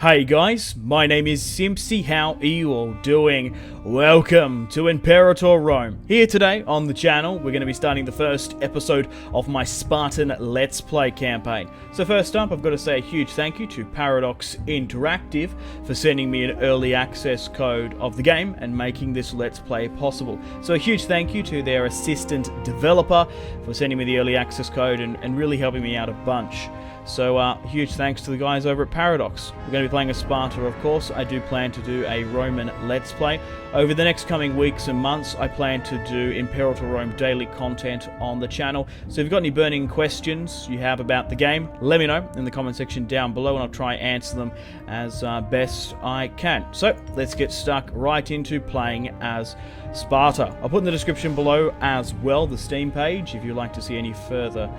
Hey guys, my name is Simpzy. How are you all doing? Welcome to Imperator Rome. Here today on the channel, we're going to be starting the first episode of my Spartan Let's Play campaign. So first up, I've got to say a huge thank you to Paradox Interactive for sending me an early access code of the game and making this Let's Play possible. So a huge thank you to their assistant developer for sending me the early access code and really helping me out a bunch. So huge thanks to the guys over at Paradox. We're going to be playing as Sparta, of course. I do plan to do a Roman Let's Play. Over the next coming weeks and months, I plan to do Imperator Rome daily content on the channel. So if you've got any burning questions you have about the game, let me know in the comment section down below and I'll try and answer them as best I can. So let's get stuck right into playing as Sparta. I'll put in the description below as well the Steam page if you'd like to see any further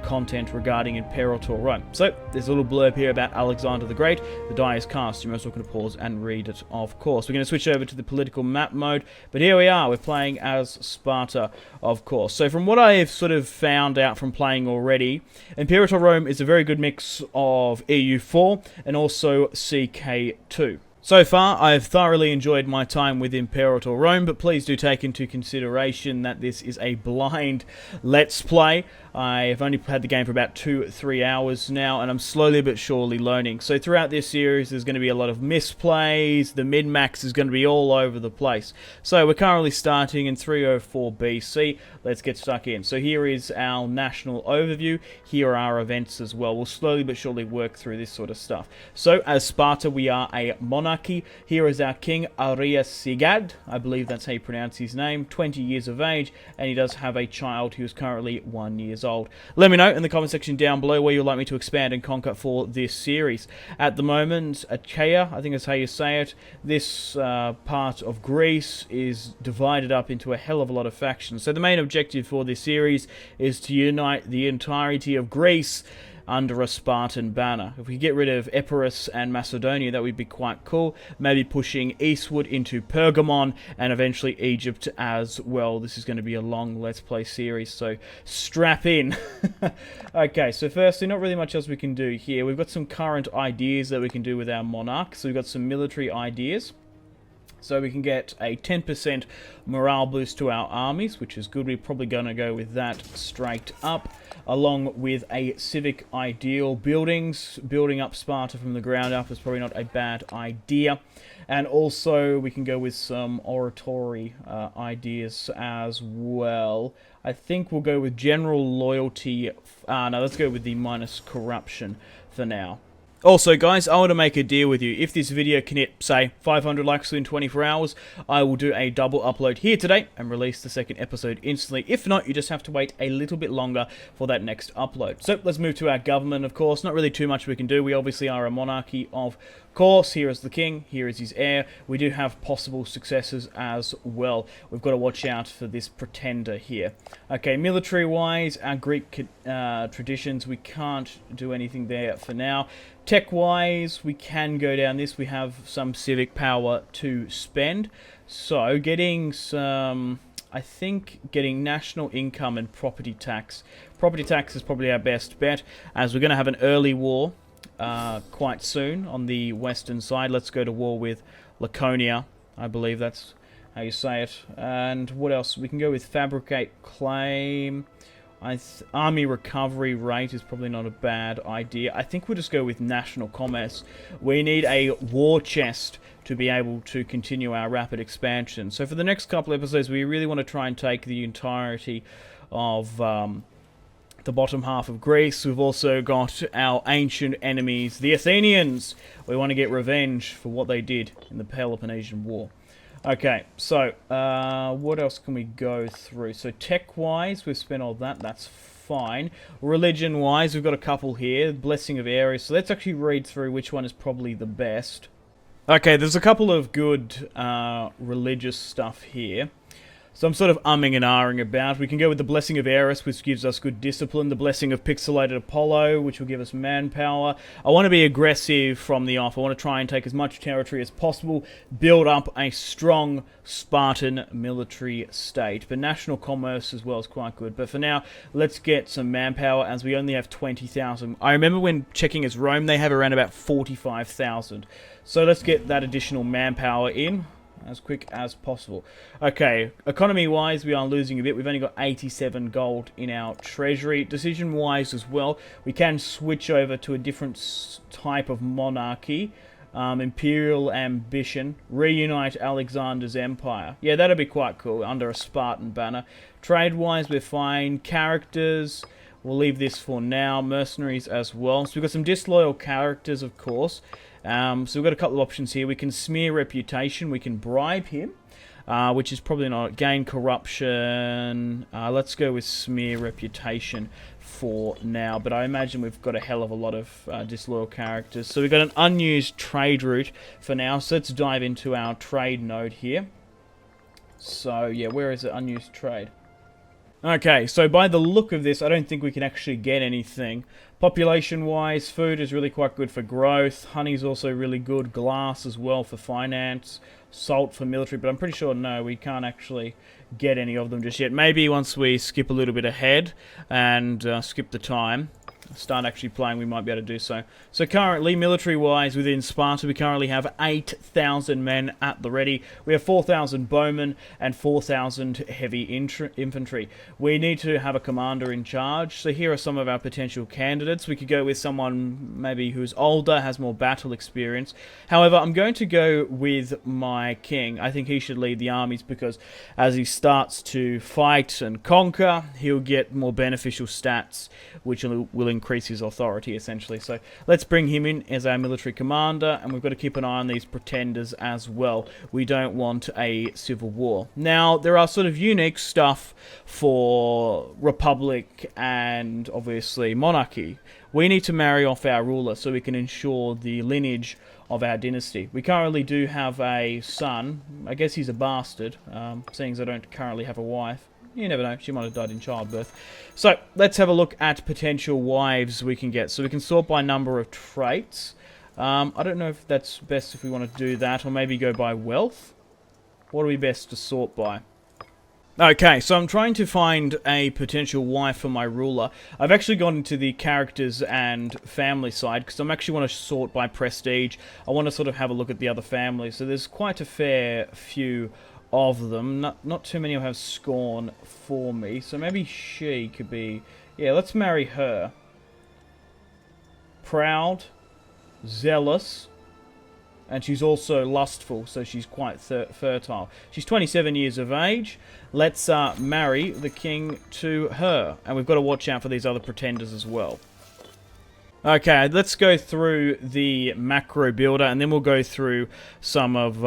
content regarding Imperator Rome. So, there's a little blurb here about Alexander the Great. The die is cast. You're most welcome to pause and read it, of course. We're going to switch over to the political map mode, but here we are. We're playing as Sparta, of course. So, from what I have sort of found out from playing already, Imperator Rome is a very good mix of EU4 and also CK2. So far, I've thoroughly enjoyed my time with Imperator Rome, but please do take into consideration that this is a blind Let's Play. I've only had the game for about 2-3 hours now, and I'm slowly but surely learning. So throughout this series, there's going to be a lot of misplays. The min-max is going to be all over the place. So we're currently starting in 304 BC. Let's get stuck in. So here is our national overview. Here are our events as well. We'll slowly but surely work through this sort of stuff. So as Sparta, we are a monarchy. Here is our king, Arias Sigad. I believe that's how you pronounce his name. 20 years of age, and he does have a child who is currently 1 year old. Let me know in the comment section down below where you'd like me to expand and conquer for this series. At the moment, Achaia, I think that's how you say it, this part of Greece is divided up into a hell of a lot of factions. So the main objective for this series is to unite the entirety of Greece under a Spartan banner. If we get rid of Epirus and Macedonia, that would be quite cool. Maybe pushing eastward into Pergamon and eventually Egypt as well. This is going to be a long Let's Play series, so strap in. Okay, so firstly, not really much else we can do here. We've got some current ideas that we can do with our monarch. So we've got some military ideas. So we can get a 10% morale boost to our armies, which is good. We're probably going to go with that straight up, along with a civic ideal. Building up Sparta from the ground up is probably not a bad idea. And also we can go with some oratory ideas as well. I think we'll go with general loyalty. No, let's go with the minus corruption for now. Also, guys, I want to make a deal with you. If this video can hit, say, 500 likes within 24 hours, I will do a double upload here today and release the second episode instantly. If not, you just have to wait a little bit longer for that next upload. So, let's move to our government, of course. Not really too much we can do. We obviously are a monarchy, of course. Here is the king. Here is his heir. We do have possible successors as well. We've got to watch out for this pretender here. Okay, military-wise, our Greek traditions, we can't do anything there for now. Tech-wise, we can go down this. We have some civic power to spend. So, getting some, I think, getting national income and property tax. Property tax is probably our best bet, as we're going to have an early war quite soon on the western side. Let's go to war with Laconia. I believe that's how you say it. And what else? We can go with fabricate claim. Army recovery rate is probably not a bad idea. I think we'll just go with national commerce. We need a war chest to be able to continue our rapid expansion. So for the next couple episodes, we really want to try and take the entirety of the bottom half of Greece. We've also got our ancient enemies, the Athenians. We want to get revenge for what they did in the Peloponnesian War. Okay, so what else can we go through? So tech-wise, we've spent all that. That's fine. Religion-wise, we've got a couple here. Blessing of Ares. So let's actually read through which one is probably the best. Okay, there's a couple of good religious stuff here. So I'm sort of umming and ahhing about. We can go with the Blessing of Eris, which gives us good discipline. The Blessing of Pixelated Apollo, which will give us manpower. I want to be aggressive from the off. I want to try and take as much territory as possible, build up a strong Spartan military state. But national commerce as well is quite good. But for now, let's get some manpower, as we only have 20,000. I remember when checking as Rome, they have around about 45,000. So let's get that additional manpower in as quick as possible. Okay, economy-wise, we are losing a bit. We've only got 87 gold in our treasury. Decision-wise as well, we can switch over to a different type of monarchy. Imperial ambition. Reunite Alexander's empire. Yeah, that'd be quite cool, under a Spartan banner. Trade-wise, we're fine. Characters, we'll leave this for now. Mercenaries as well. So we've got some disloyal characters, of course. So we've got a couple of options here. We can smear reputation. We can bribe him, which is probably not. Gain corruption. Let's go with smear reputation for now. But I imagine we've got a hell of a lot of disloyal characters. So we've got an unused trade route for now. So let's dive into our trade node here. So, yeah, where is it? Unused trade. Okay, so by the look of this, I don't think we can actually get anything. Population-wise, food is really quite good for growth. Honey's also really good. Glass as well for finance. Salt for military, but I'm pretty sure, no, we can't actually get any of them just yet. Maybe once we skip a little bit ahead and skip the time, start actually playing, we might be able to do so. So currently, military-wise, within Sparta, we currently have 8,000 men at the ready. We have 4,000 bowmen and 4,000 heavy infantry. We need to have a commander in charge. So here are some of our potential candidates. We could go with someone maybe who's older, has more battle experience. However, I'm going to go with my king. I think he should lead the armies because as he starts to fight and conquer, he'll get more beneficial stats, which will increase his authority, essentially. So let's bring him in as our military commander, and we've got to keep an eye on these pretenders as well. We don't want a civil war. Now, there are sort of unique stuff for Republic and, obviously, monarchy. We need to marry off our ruler so we can ensure the lineage of our dynasty. We currently do have a son. I guess he's a bastard, seeing as I don't currently have a wife. You never know, she might have died in childbirth. So, let's have a look at potential wives we can get. So we can sort by number of traits. I don't know if that's best if we want to do that, or maybe go by wealth. What are we best to sort by? Okay, so I'm trying to find a potential wife for my ruler. I've actually gone into the characters and family side, because I actually want to sort by prestige. I want to sort of have a look at the other families. So there's quite a fair few of them. Not too many will have scorn for me. So maybe she could be... Yeah, let's marry her. Proud, zealous, and she's also lustful, so she's quite fertile. She's 27 years of age. Let's marry the king to her. And we've got to watch out for these other pretenders as well. Okay, let's go through the macro builder, and then we'll go through some of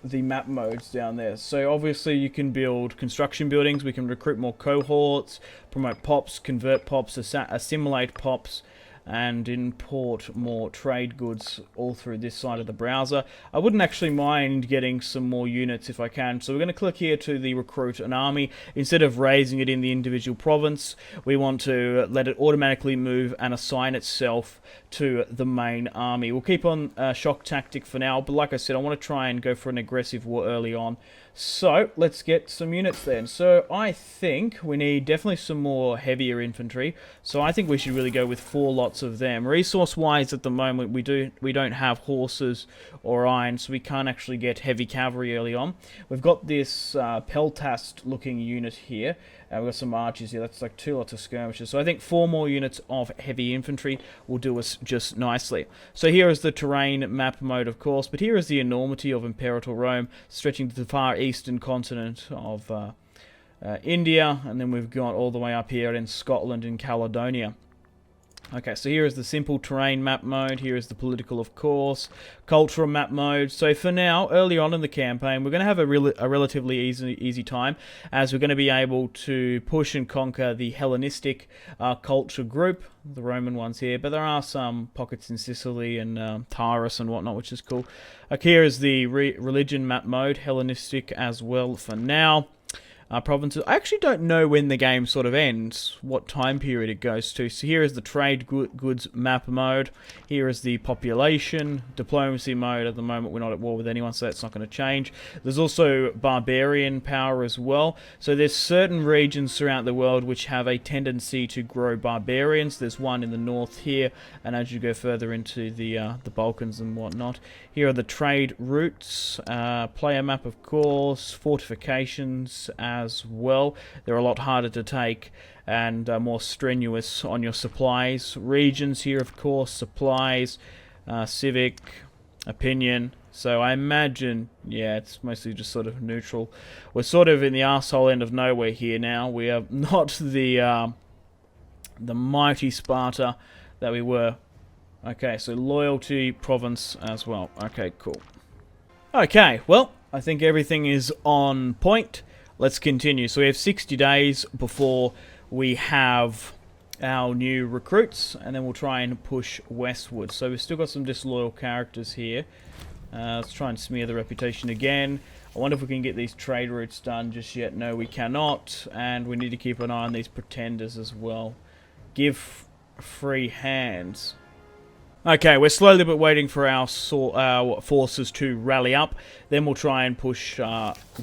the map modes down there. So obviously you can build construction buildings, we can recruit more cohorts, promote pops, convert pops, assimilate pops, and import more trade goods all through this side of the browser. I wouldn't actually mind getting some more units if I can. So we're going to click here to the recruit an army. Instead of raising it in the individual province, we want to let it automatically move and assign itself to the main army. We'll keep on shock tactic for now, but like I said, I want to try and go for an aggressive war early on. So let's get some units then. So I think we need definitely some more heavier infantry. So I think we should really go with 4 lots of them. Resource wise at the moment we don't have horses or iron, so we can't actually get heavy cavalry early on. We've got this peltast looking unit here. We've got some archers here. That's like 2 lots of skirmishers. So I think 4 more units of heavy infantry will do us just nicely. So here is the terrain map mode, of course, but here is the enormity of Imperator Rome, stretching to the far eastern continent of India, and then we've got all the way up here in Scotland and Caledonia. Okay, so here is the simple terrain map mode, here is the political, of course, cultural map mode. So for now, early on in the campaign, we're going to have a relatively easy time, as we're going to be able to push and conquer the Hellenistic culture group, the Roman ones here, but there are some pockets in Sicily and Tyrus and whatnot, which is cool. Okay, here is the religion map mode, Hellenistic as well for now. provinces. I actually don't know when the game sort of ends, what time period it goes to. So here is the trade goods map mode. Here is the population diplomacy mode. At the moment, we're not at war with anyone, so that's not going to change. There's also barbarian power as well. So there's certain regions throughout the world which have a tendency to grow barbarians. There's one in the north here, and as you go further into the Balkans and whatnot. Here are the trade routes, player map, of course, fortifications as well. They're a lot harder to take and more strenuous on your supplies. Regions here, of course, supplies, civic, opinion. So I imagine, yeah, it's mostly just sort of neutral. We're sort of in the arsehole end of nowhere here now. We are not the mighty Sparta that we were. Okay, so loyalty, province as well. Okay, cool. Okay, well, I think everything is on point. Let's continue. So we have 60 days before we have our new recruits, and then we'll try and push westward. So we've still got some disloyal characters here. Let's try and smear the reputation again. I wonder if we can get these trade routes done just yet. No, we cannot, and we need to keep an eye on these pretenders as well. Give free hands. Okay, we're slowly but waiting for our forces to rally up. Then we'll try and push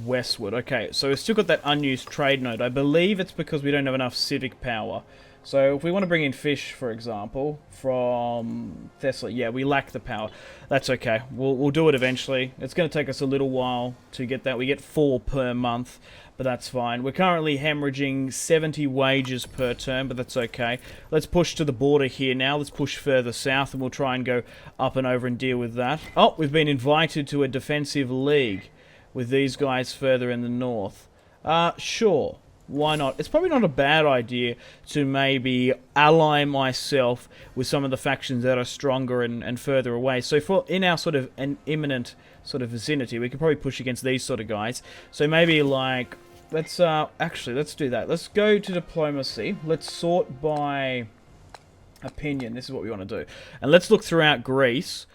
westward. Okay, so we've still got that unused trade node. I believe it's because we don't have enough civic power. So if we want to bring in fish, for example, from Thessaly, yeah, we lack the power. That's okay. We'll do it eventually. It's going to take us a little while to get that. We get 4 per month, but that's fine. We're currently hemorrhaging 70 wages per turn, but that's okay. Let's push to the border here now. Let's push further south, and we'll try and go up and over and deal with that. Oh, we've been invited to a defensive league with these guys further in the north. Sure. Why not? It's probably not a bad idea to maybe ally myself with some of the factions that are stronger and further away. So for in our sort of an imminent sort of vicinity, we could probably push against these sort of guys. So maybe like, let's do that. Let's go to diplomacy. Let's sort by opinion. This is what we want to do. And let's look throughout Greece,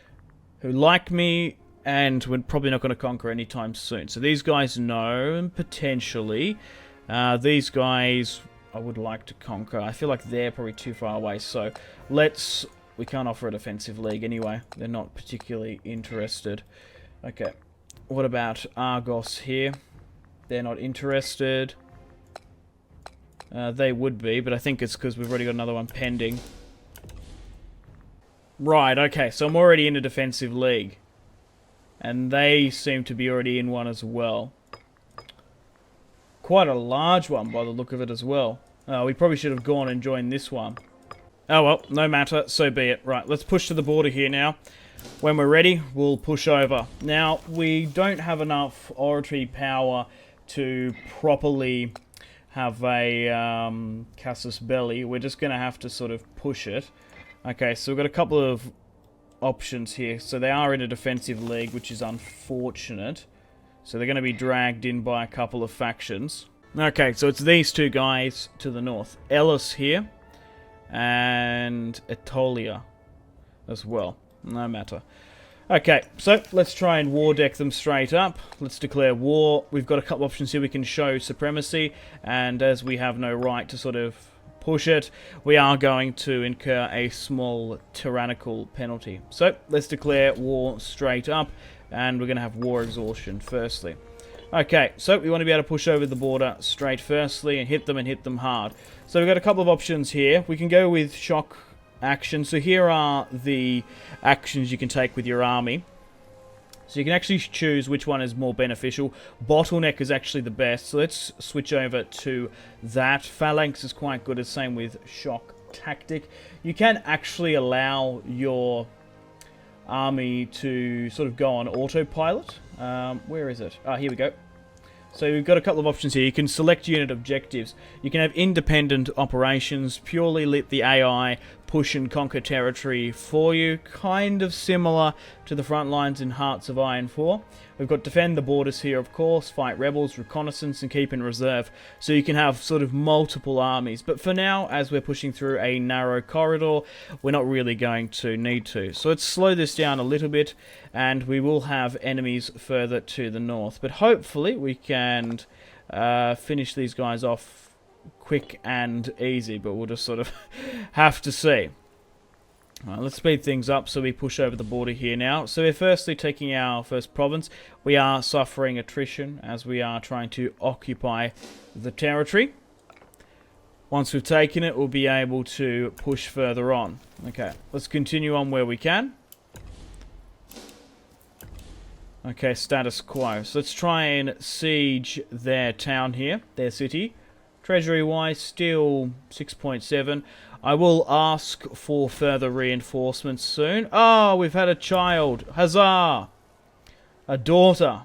who like me, and we're probably not going to conquer anytime soon. So these guys know, and potentially... these guys I would like to conquer. I feel like they're probably too far away, so we can't offer a defensive league anyway. They're not particularly interested. Okay, what about Argos here? They're not interested. They would be, but I think it's because we've already got another one pending. Right, okay, so I'm already in a defensive league. And they seem to be already in one as well. Quite a large one by the look of it as well. We probably should have gone and joined this one. Oh well, no matter, so be it. Right, let's push to the border here now. When we're ready, we'll push over. Now, we don't have enough oratory power to properly have a casus belli. We're just going to have to sort of push it. Okay, so we've got a couple of options here. So they are in a defensive league, which is unfortunate. So they're going to be dragged in by a couple of factions. Okay, so it's these two guys to the north. Ellis here. And Aetolia as well. No matter. Okay, so let's try and war deck them straight up. Let's declare war. We've got a couple options here. We can show supremacy. And as we have no right to sort of push it, we are going to incur a small tyrannical penalty. So let's declare war straight up. And we're going to have war exhaustion, firstly. Okay, so we want to be able to push over the border straight, firstly, and hit them hard. So we've got a couple of options here. We can go with shock action. So here are the actions you can take with your army. So you can actually choose which one is more beneficial. Bottleneck is actually the best. So let's switch over to that. Phalanx is quite good. It's same with shock tactic. You can actually allow your army to sort of go on autopilot. Where is it? Ah, here we go. So we've got a couple of options here. You can select unit objectives. You can have independent operations, purely let the AI push and conquer territory for you. Kind of similar to the front lines in Hearts of Iron 4. We've got defend the borders here, of course, fight rebels, reconnaissance, and keep in reserve. So you can have sort of multiple armies. But for now, as we're pushing through a narrow corridor, we're not really going to need to. So let's slow this down a little bit, and we will have enemies further to the north. But hopefully we can finish these guys off quick and easy, but we'll just sort of have to see. Alright, let's speed things up so we push over the border here now. So we're firstly taking our first province. We are suffering attrition as we are trying to occupy the territory. Once we've taken it, we'll be able to push further on. Okay, let's continue on where we can. Okay, status quo. So let's try and siege their town here, their city. Treasury-wise, still 6.7. I will ask for further reinforcements soon. Oh, we've had a child. Huzzah! A daughter.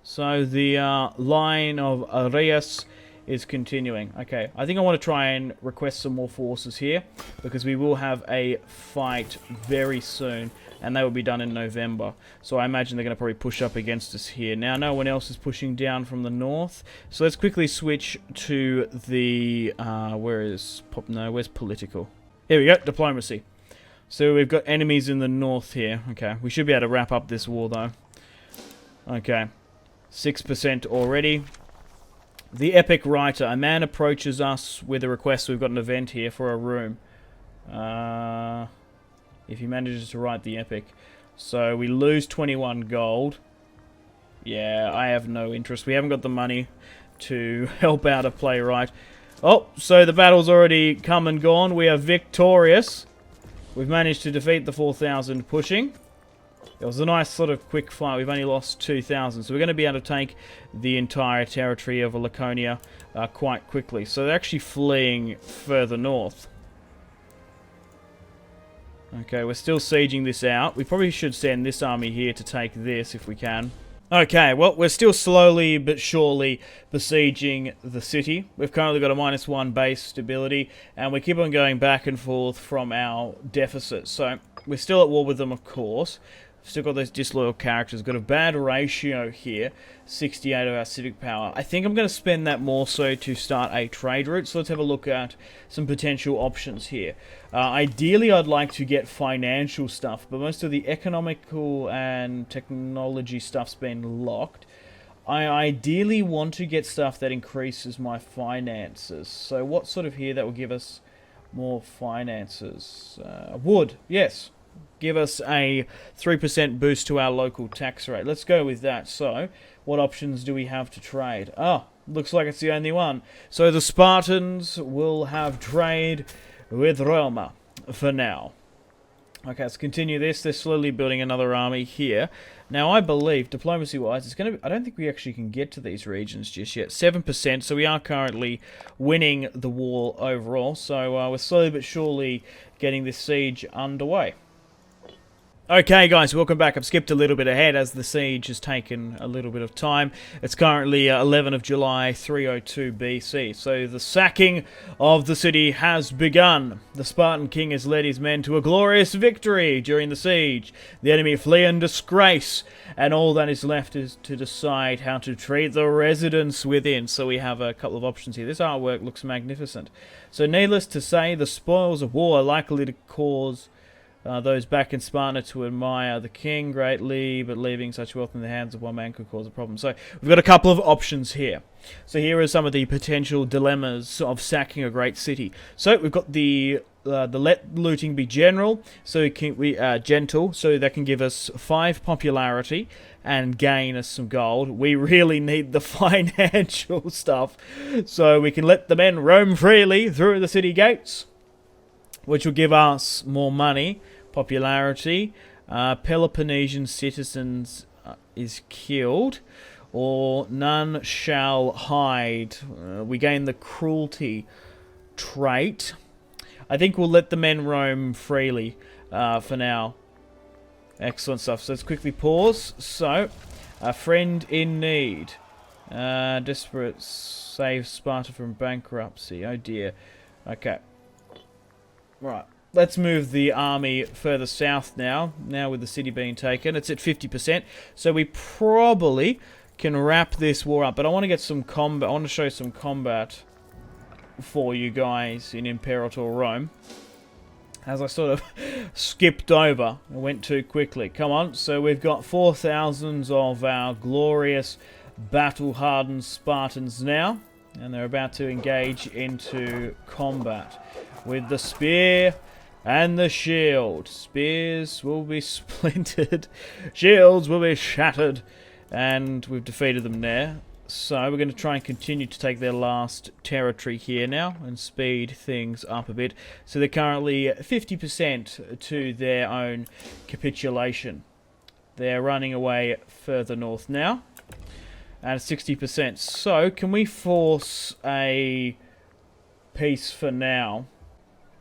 So the line of Arias is continuing. Okay, I think I want to try and request some more forces here, because we will have a fight very soon, and they will be done in November. So I imagine they're going to probably push up against us here. Now, no one else is pushing down from the north. So let's quickly switch to the... where's political? Here we go, diplomacy. So we've got enemies in the north here. Okay, we should be able to wrap up this war, though. Okay, 6% already. The Epic Writer. A man approaches us with a request. We've got an event here for a room. If he manages to write the Epic. So we lose 21 gold. Yeah, I have no interest. We haven't got the money to help out a playwright. Oh, so the battle's already come and gone. We are victorious. We've managed to defeat the 4,000 pushing. It was a nice sort of quick fight. We've only lost 2,000. So we're going to be able to take the entire territory of Laconia quite quickly. So they're actually fleeing further north. Okay, we're still sieging this out. We probably should send this army here to take this if we can. Okay, well, we're still slowly but surely besieging the city. We've currently got a -1 base stability, and we keep on going back and forth from our deficit. So we're still at war with them, of course. Still got those disloyal characters. Got a bad ratio here. 68 of our civic power. I think I'm going to spend that more so to start a trade route. So let's have a look at some potential options here. Ideally, I'd like to get financial stuff, but most of the economical and technology stuff's been locked. I ideally want to get stuff that increases my finances. So what sort of here that will give us more finances? Wood, yes. Give us a 3% boost to our local tax rate. Let's go with that. So, what options do we have to trade? Oh, looks like it's the only one. So the Spartans will have trade with Rome for now. Okay, let's continue this. They're slowly building another army here. Now, I believe, diplomacy-wise, it's going to be... I don't think we actually can get to these regions just yet. 7%, so we are currently winning the war overall. So, we're slowly but surely getting this siege underway. Okay guys, welcome back. I've skipped a little bit ahead as the siege has taken a little bit of time. It's currently 11 of July, 302 BC. So the sacking of the city has begun. The Spartan king has led his men to a glorious victory during the siege. The enemy flee in disgrace, and all that is left is to decide how to treat the residents within. So we have a couple of options here. This artwork looks magnificent. So needless to say, the spoils of war are likely to cause... those back in Sparta to admire the king greatly, but leaving such wealth in the hands of one man could cause a problem. So we've got a couple of options here. So here are some of the potential dilemmas of sacking a great city. So we've got the let looting be general, so gentle, so that can give us 5 popularity and gain us some gold. We really need the financial stuff, so we can let the men roam freely through the city gates, which will give us more money, popularity. Peloponnesian citizens is killed, or none shall hide. We gain the cruelty trait. I think we'll let the men roam freely for now. Excellent stuff. So let's quickly pause. So, a friend in need. Desperate save Sparta from bankruptcy. Oh dear. Okay. Right, let's move the army further south now with the city being taken. It's at 50%, so we probably can wrap this war up. But I want to get some combat. I want to show some combat for you guys in Imperator Rome. As I sort of skipped over, I went too quickly. Come on, so we've got 4,000 of our glorious battle-hardened Spartans now, and they're about to engage into combat with the spear and the shield. Spears will be splintered, shields will be shattered, and we've defeated them there. So we're going to try and continue to take their last territory here now and speed things up a bit. So they're currently 50% to their own capitulation. They're running away further north now at 60%. So can we force a peace for now?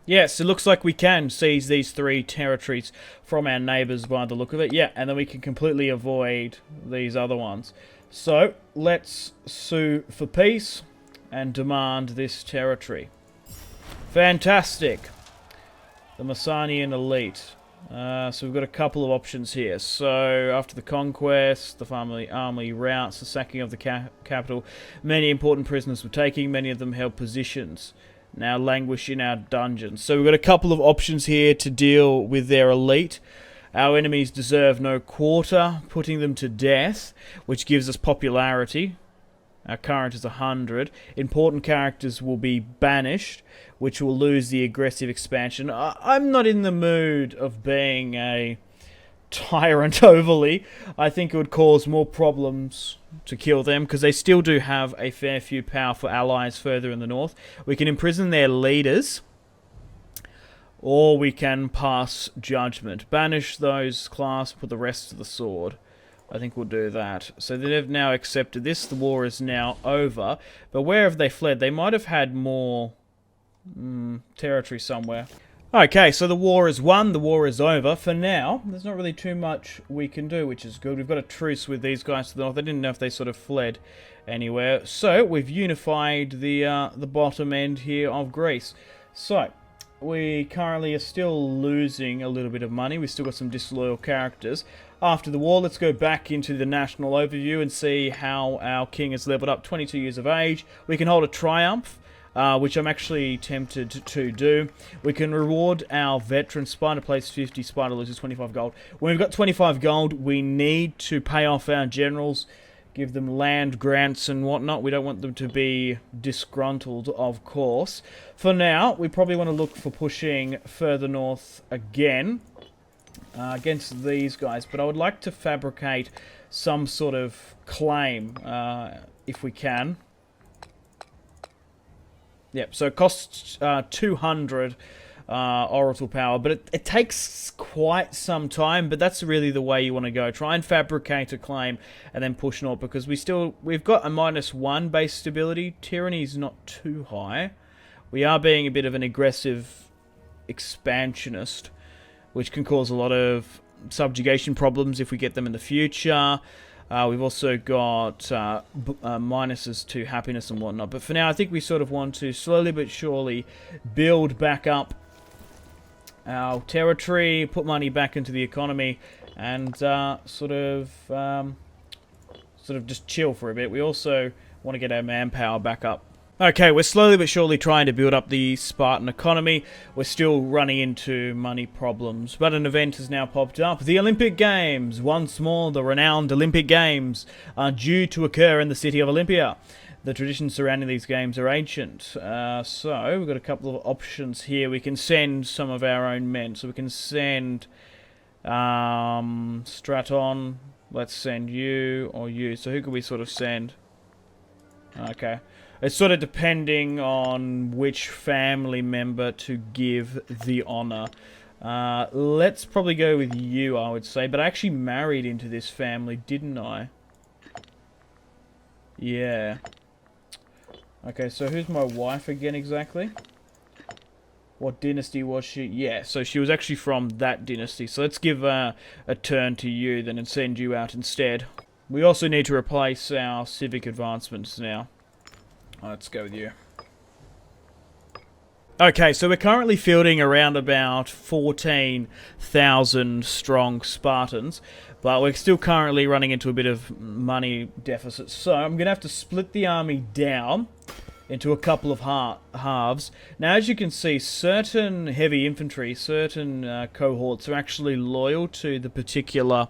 Yes, it looks like we can seize these 3 territories from our neighbours by the look of it. Yeah, and then we can completely avoid these other ones. So, let's sue for peace and demand this territory. Fantastic. The Massanian elite. So we've got a couple of options here. So, after the conquest, the army routes, the sacking of the capital, many important prisoners were taken, many of them held positions. Now languish in our dungeons. So we've got a couple of options here to deal with their elite. Our enemies deserve no quarter, putting them to death, which gives us popularity. Our current is 100. Important characters will be banished, which will lose the aggressive expansion. I'm not in the mood of being a tyrant overly. I think it would cause more problems to kill them, because they still do have a fair few powerful allies further in the north. We can imprison their leaders, or we can pass judgment. Banish those class, put the rest to the sword. I think we'll do that. So they've now accepted this. The war is now over. But where have they fled? They might have had more territory somewhere. Okay, so the war is won. The war is over. For now, there's not really too much we can do, which is good. We've got a truce with these guys to the north. I didn't know if they sort of fled anywhere. So we've unified the bottom end here of Greece. So we currently are still losing a little bit of money. We've still got some disloyal characters. After the war, let's go back into the national overview and see how our king has leveled up. 22 years of age. We can hold a triumph, which I'm actually tempted to do. We can reward our veteran. Sparta plays 50, Sparta loses 25 gold. When we've got 25 gold, we need to pay off our generals, give them land grants and whatnot. We don't want them to be disgruntled, of course. For now, we probably want to look for pushing further north again against these guys. But I would like to fabricate some sort of claim, if we can. Yep, so it costs 200 oracle power, but it takes quite some time, but that's really the way you want to go. Try and fabricate a claim and then push north, because we've got a -1 base stability. Tyranny is not too high. We are being a bit of an aggressive expansionist, which can cause a lot of subjugation problems if we get them in the future. We've also got minuses to happiness and whatnot. But for now, I think we sort of want to slowly but surely build back up our territory, put money back into the economy, and sort of just chill for a bit. We also want to get our manpower back up. Okay, we're slowly but surely trying to build up the Spartan economy. We're still running into money problems, but an event has now popped up. The Olympic Games! Once more, the renowned Olympic Games are due to occur in the city of Olympia. The traditions surrounding these games are ancient. So, we've got a couple of options here. We can send some of our own men. So we can send Straton. Let's send you or you. So who could we sort of send? Okay. It's sort of depending on which family member to give the honor. Let's probably go with you, I would say. But I actually married into this family, didn't I? Yeah. Okay, so who's my wife again exactly? What dynasty was she? Yeah, so she was actually from that dynasty. So let's give a turn to you then and send you out instead. We also need to replace our civic advancements now. Let's go with you. Okay, so we're currently fielding around about 14,000 strong Spartans, but we're still currently running into a bit of money deficit. So I'm going to have to split the army down into a couple of halves. Now, as you can see, certain heavy infantry, certain cohorts are actually loyal to the particular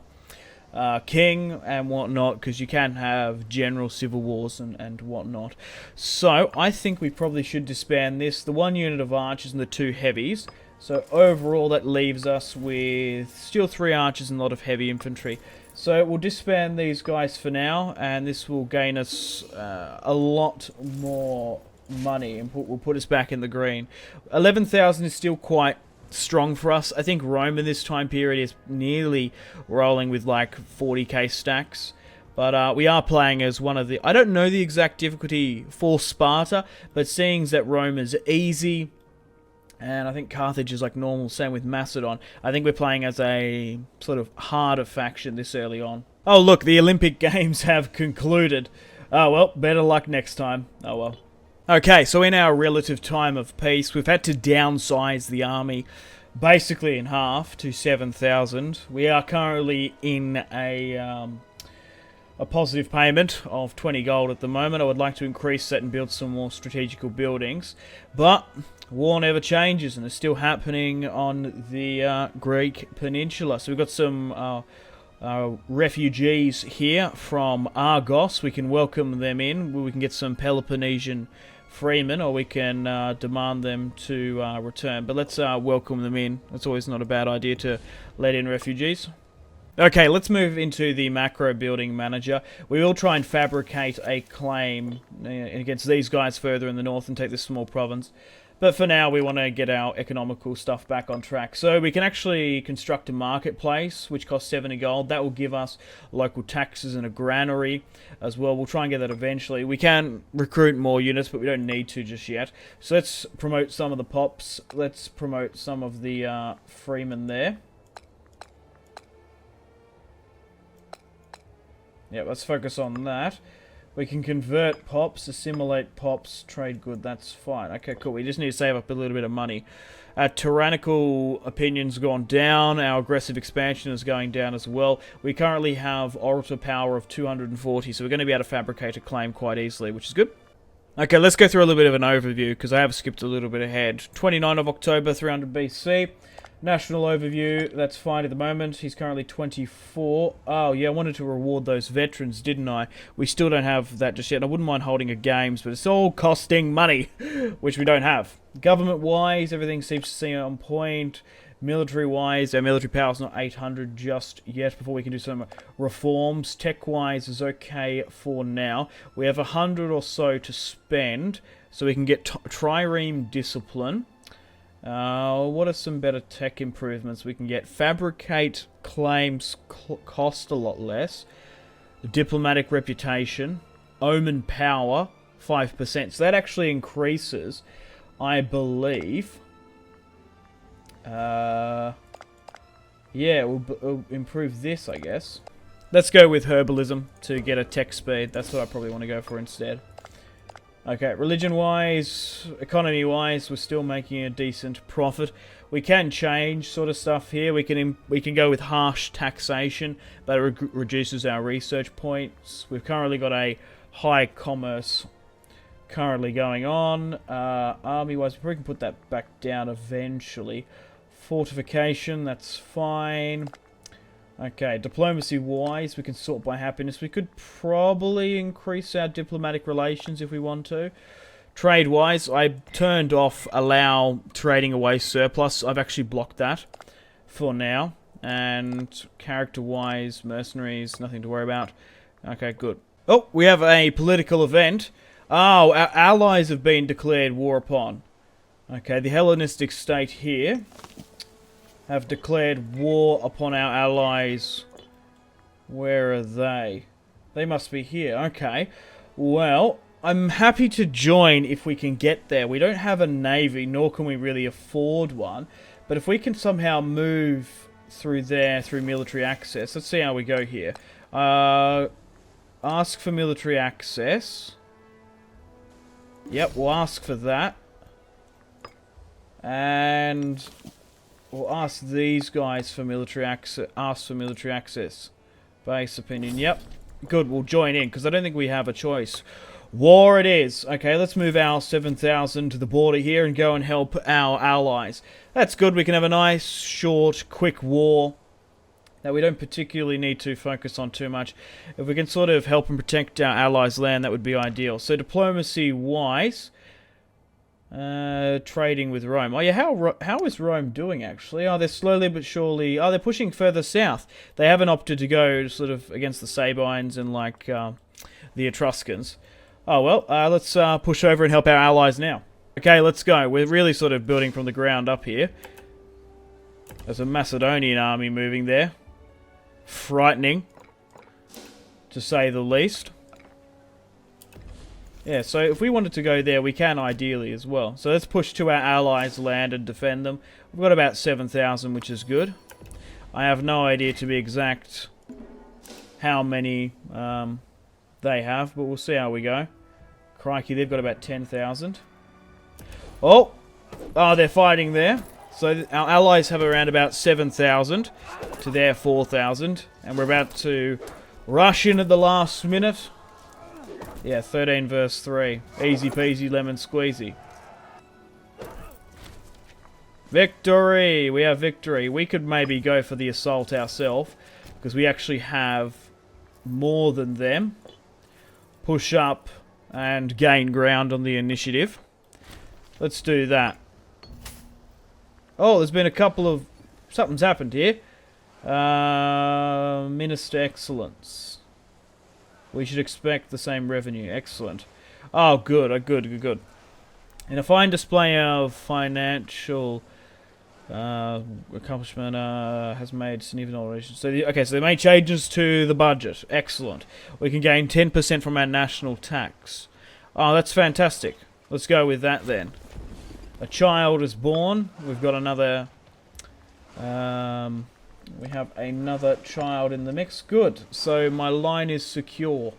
king and whatnot, because you can have general civil wars and whatnot. So I think we probably should disband this, the 1 unit of archers and the 2 heavies. So overall that leaves us with still 3 archers and a lot of heavy infantry. So we'll disband these guys for now, and this will gain us a lot more money and will put us back in the green. 11,000 is still quite strong for us. I think Rome in this time period is nearly rolling with like 40k stacks. But we are playing as one of the... I don't know the exact difficulty for Sparta, but seeing that Rome is easy, and I think Carthage is like normal, same with Macedon, I think we're playing as a sort of harder faction this early on. Oh look, the Olympic Games have concluded. Oh well, better luck next time. Oh well. Okay, so in our relative time of peace, we've had to downsize the army basically in half to 7,000. We are currently in a positive payment of 20 gold at the moment. I would like to increase that and build some more strategical buildings. But war never changes, and it's still happening on the Greek peninsula. So we've got some refugees here from Argos. We can welcome them in. We can get some Peloponnesian freemen, or we can demand them to return. But let's welcome them in. It's always not a bad idea to let in refugees. Okay, let's move into the macro building manager. We will try and fabricate a claim against these guys further in the north and take this small province. But for now, we want to get our economical stuff back on track. So we can actually construct a marketplace, which costs 70 gold. That will give us local taxes and a granary as well. We'll try and get that eventually. We can recruit more units, but we don't need to just yet. So let's promote some of the pops. Let's promote some of the freemen there. Yeah, let's focus on that. We can convert pops, assimilate pops, trade good, that's fine. Okay, cool. We just need to save up a little bit of money. Our tyrannical opinion's gone down. Our aggressive expansion is going down as well. We currently have orator power of 240, so we're going to be able to fabricate a claim quite easily, which is good. Okay, let's go through a little bit of an overview, because I have skipped a little bit ahead. 29 of October, 300 BC. National overview, that's fine at the moment. He's currently 24. Oh, yeah, I wanted to reward those veterans, didn't I? We still don't have that just yet. I wouldn't mind holding a games, but it's all costing money, which we don't have. Government-wise, everything seems to seem on point. Military-wise, our military power's not 800 just yet before we can do some reforms. Tech-wise is okay for now. We have 100 or so to spend, so we can get trireme discipline. What are some better tech improvements we can get? Fabricate claims cost a lot less. Diplomatic reputation. Omen power, 5%. So that actually increases, I believe. Yeah, we'll improve this, I guess. Let's go with herbalism to get a tech speed. That's what I probably want to go for instead. Okay, religion-wise, economy-wise, we're still making a decent profit. We can change sort of stuff here. We can go with harsh taxation, but it reduces our research points. We've currently got a high commerce currently going on. Army-wise, we probably can put that back down eventually. Fortification, that's fine. Okay, diplomacy-wise, we can sort by happiness. We could probably increase our diplomatic relations if we want to. Trade-wise, I turned off allow trading away surplus. I've actually blocked that for now. And character-wise, mercenaries, nothing to worry about. Okay, good. Oh, we have a political event. Oh, our allies have been declared war upon. Okay, the Hellenistic state here have declared war upon our allies. Where are they? They must be here. Okay. Well, I'm happy to join if we can get there. We don't have a navy, nor can we really afford one. But if we can somehow move through there, through military access. Let's see how we go here. Ask for military access. Yep, we'll ask for that. And we'll ask these guys for military access. Ask for military access. Base opinion. Yep. Good, we'll join in, because I don't think we have a choice. War it is. Okay, let's move our 7,000 to the border here and go and help our allies. That's good. We can have a nice, short, quick war. that we don't particularly need to focus on too much. If we can sort of help and protect our allies' land, that would be ideal. So diplomacy-wise, trading with Rome. Oh yeah, how is Rome doing actually? Oh, they're slowly but surely... Oh, they're pushing further south. They haven't opted to go sort of against the Sabines and like the Etruscans. Oh well, let's push over and help our allies now. Okay, let's go. We're really sort of building from the ground up here. There's a Macedonian army moving there. Frightening, to say the least. Yeah, so if we wanted to go there, we can ideally as well. So let's push to our allies' land and defend them. We've got about 7,000, which is good. I have no idea, to be exact, how many they have, but we'll see how we go. Crikey, they've got about 10,000. Oh, they're fighting there. So our allies have around about 7,000 to their 4,000. And we're about to rush in at the last minute. Yeah, 13 verse 3. Easy peasy lemon squeezy. Victory! We have victory. We could maybe go for the assault ourselves, because we actually have more than them. Push up and gain ground on the initiative. Let's do that. Oh, there's been a couple of... Something's happened here. Minister Excellence. We should expect the same revenue. Excellent. Oh, good. Good. In a fine display of financial accomplishment has made significant alterations. So, okay, so they made changes to the budget. Excellent. We can gain 10% from our national tax. Oh, that's fantastic. Let's go with that then. A child is born. We've got another... we have another child in the mix. Good. So my line is secure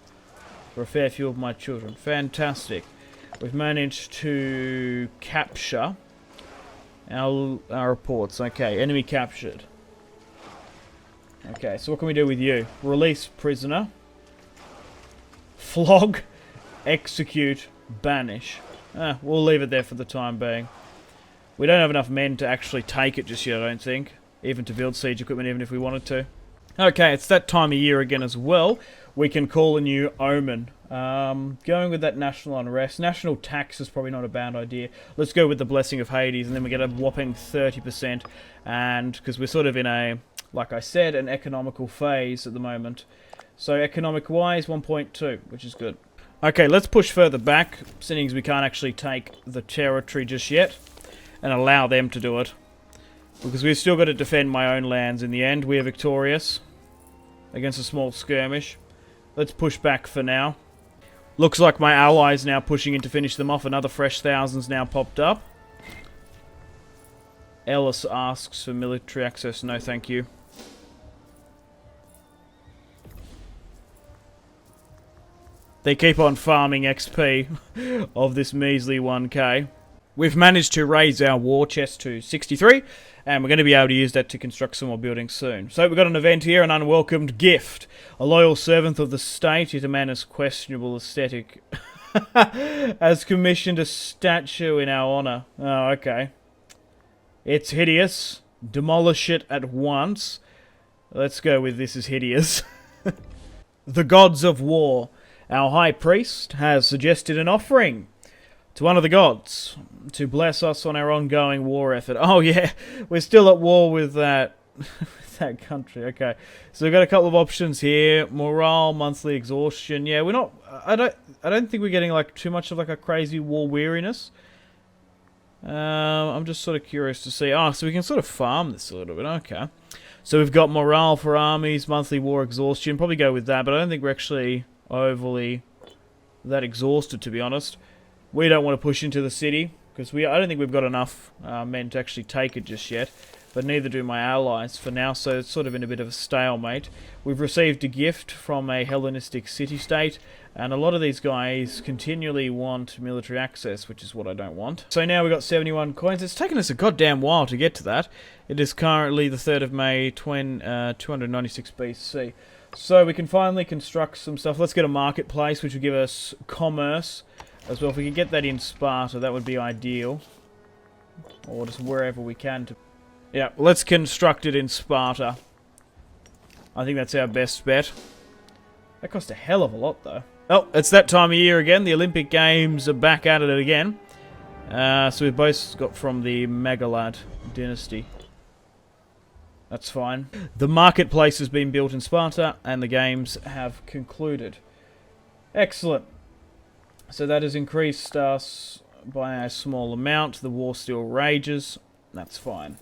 for a fair few of my children. Fantastic. We've managed to capture our reports. Okay, enemy captured. Okay, so what can we do with you? Release prisoner. Flog. Execute. Banish. We'll leave it there for the time being. We don't have enough men to actually take it just yet, I don't think. Even to build siege equipment, even if we wanted to. Okay, it's that time of year again as well. We can call a new omen. Going with that national unrest. National tax is probably not a bad idea. Let's go with the blessing of Hades, and then we get a whopping 30%. And because we're sort of in a, like I said, an economical phase at the moment. So economic-wise, 1.2, which is good. Okay, let's push further back, seeing as we can't actually take the territory just yet, and allow them to do it. Because we've still got to defend my own lands in the end. We are victorious against a small skirmish. Let's push back for now. Looks like my allies now pushing in to finish them off. Another fresh thousands now popped up. Ellis asks for military access. No, thank you. They keep on farming XP of this measly 1k. We've managed to raise our war chest to 63, and we're going to be able to use that to construct some more buildings soon. So we've got an event here, an unwelcomed gift. A loyal servant of the state, yet a man of questionable aesthetic, has commissioned a statue in our honour. Oh, okay. It's hideous. Demolish it at once. Let's go with this is hideous. The gods of war. Our high priest has suggested an offering to one of the gods to bless us on our ongoing war effort. Oh yeah, we're still at war with that with that country. Okay, so we've got a couple of options here: morale, monthly exhaustion. Yeah, we're not. I don't think we're getting like too much of like a crazy war weariness. I'm just sort of curious to see. Oh, so we can sort of farm this a little bit. Okay, so we've got morale for armies, monthly war exhaustion. Probably go with that, but I don't think we're actually overly that exhausted, to be honest. We don't want to push into the city because I don't think we've got enough men to actually take it just yet, but neither do my allies for now, so it's sort of in a bit of a stalemate. We've received a gift from a Hellenistic city-state, and a lot of these guys continually want military access, which is what I don't want. So now we've got 71 coins. It's taken us a goddamn while to get to that. It is currently the 3rd of May, 296 BC. So we can finally construct some stuff. Let's get a marketplace, which will give us commerce as well. If we could get that in Sparta, that would be ideal. Or just wherever we can. Yeah, let's construct it in Sparta. I think that's our best bet. That cost a hell of a lot, though. Oh, it's that time of year again. The Olympic Games are back at it again. So we've both got from the Megalad dynasty. That's fine. The marketplace has been built in Sparta, and the games have concluded. Excellent. So that has increased us by a small amount. The war still rages. That's fine.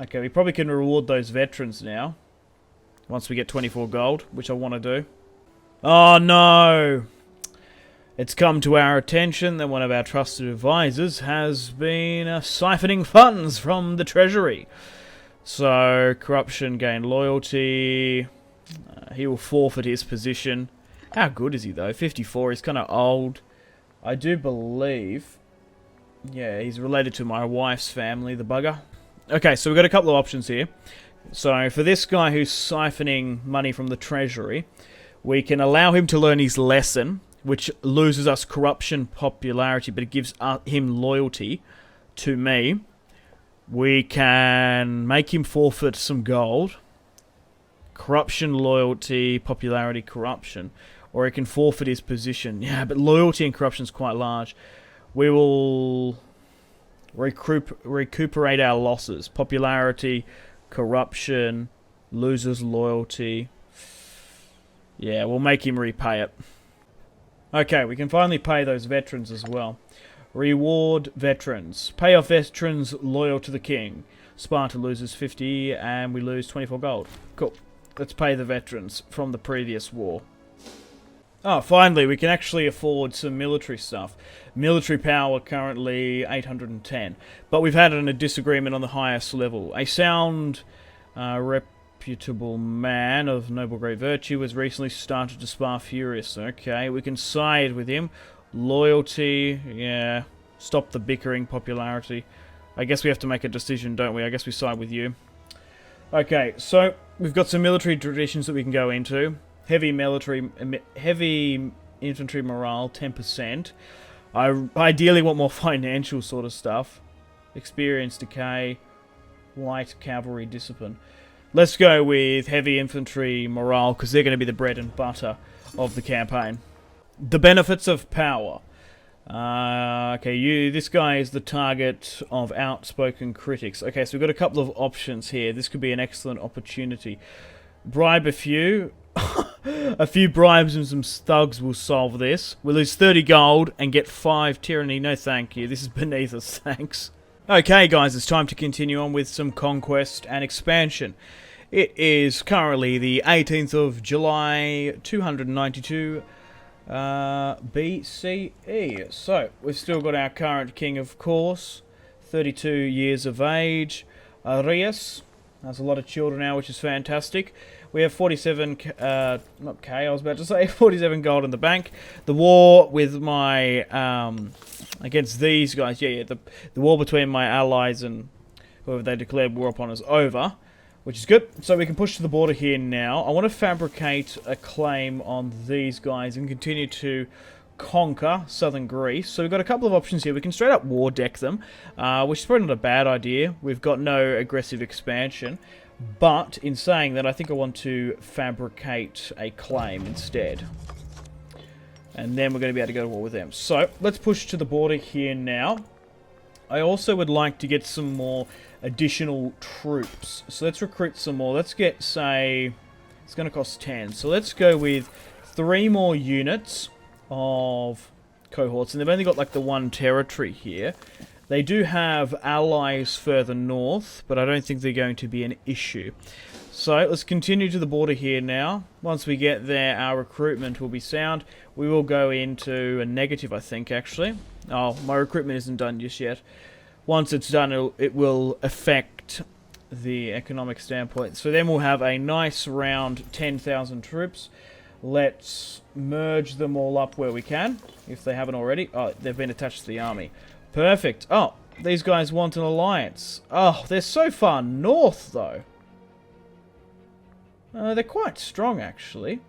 Okay, we probably can reward those veterans now. Once we get 24 gold, which I want to do. Oh no! It's come to our attention that one of our trusted advisors has been siphoning funds from the treasury. So, corruption, gain loyalty. He will forfeit his position. How good is he though? 54, he's kind of old. I do believe... Yeah, he's related to my wife's family, the bugger. Okay, so we've got a couple of options here. So, for this guy who's siphoning money from the treasury, we can allow him to learn his lesson, which loses us corruption popularity, but it gives him loyalty to me. We can make him forfeit some gold. Corruption, loyalty, popularity, corruption. Or he can forfeit his position. Yeah, but loyalty and corruption is quite large. We will recuperate our losses. Popularity, corruption, loses loyalty. Yeah, we'll make him repay it. Okay, we can finally pay those veterans as well. Reward veterans. Pay off veterans loyal to the king. Sparta loses 50 and we lose 24 gold. Cool. Let's pay the veterans from the previous war. Oh, finally, we can actually afford some military stuff. Military power currently 810. But we've had a disagreement on the highest level. A sound, reputable man of noble great virtue has recently started to spar furious. Okay, we can side with him. Loyalty, yeah. Stop the bickering, popularity. I guess we have to make a decision, don't we? I guess we side with you. Okay, so we've got some military traditions that we can go into. Heavy infantry morale, 10%. I ideally want more financial sort of stuff. Experience decay, light cavalry discipline. Let's go with heavy infantry morale, because they're going to be the bread and butter of the campaign. The benefits of power. Okay, this guy is the target of outspoken critics. Okay, so we've got a couple of options here. This could be an excellent opportunity. Bribe a few. A few bribes and some thugs will solve this. We'll lose 30 gold and get 5 tyranny. No thank you. This is beneath us, thanks. Okay, guys, it's time to continue on with some conquest and expansion. It is currently the 18th of July, 292 BCE. So, we've still got our current king, of course, 32 years of age, Arius. Has a lot of children now, which is fantastic. We have 47, not K, I was about to say, 47 gold in the bank. The war with my, against these guys, the war between my allies and whoever they declared war upon is over, which is good. So we can push to the border here now. I want to fabricate a claim on these guys and continue to conquer southern Greece. So we've got a couple of options here. We can straight up war deck them, which is probably not a bad idea. We've got no aggressive expansion. But, in saying that, I think I want to fabricate a claim instead. And then we're going to be able to go to war with them. So, let's push to the border here now. I also would like to get some more additional troops. So, let's recruit some more. Let's get, say, it's going to cost 10. So, let's go with 3 more units of cohorts. And they've only got, like, the 1 territory here. They do have allies further north, but I don't think they're going to be an issue. So, let's continue to the border here now. Once we get there, our recruitment will be sound. We will go into a negative, I think, actually. Oh, my recruitment isn't done just yet. Once it's done, it will affect the economic standpoint. So then we'll have a nice round 10,000 troops. Let's merge them all up where we can, if they haven't already. Oh, they've been attached to the army. Perfect. Oh, these guys want an alliance. Oh, they're so far north, though. They're quite strong, actually.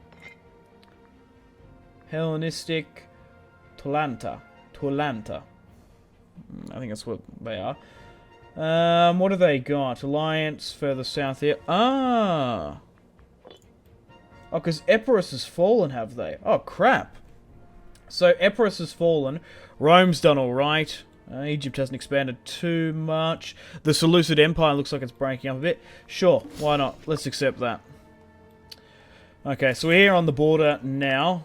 Hellenistic Tolanta. I think that's what they are. What have they got? Alliance further south here. Ah! Oh, because Epirus has fallen, have they? Oh, crap. So, Epirus has fallen. Rome's done alright. Egypt hasn't expanded too much. The Seleucid Empire looks like it's breaking up a bit. Sure, why not? Let's accept that. Okay, so we're here on the border now.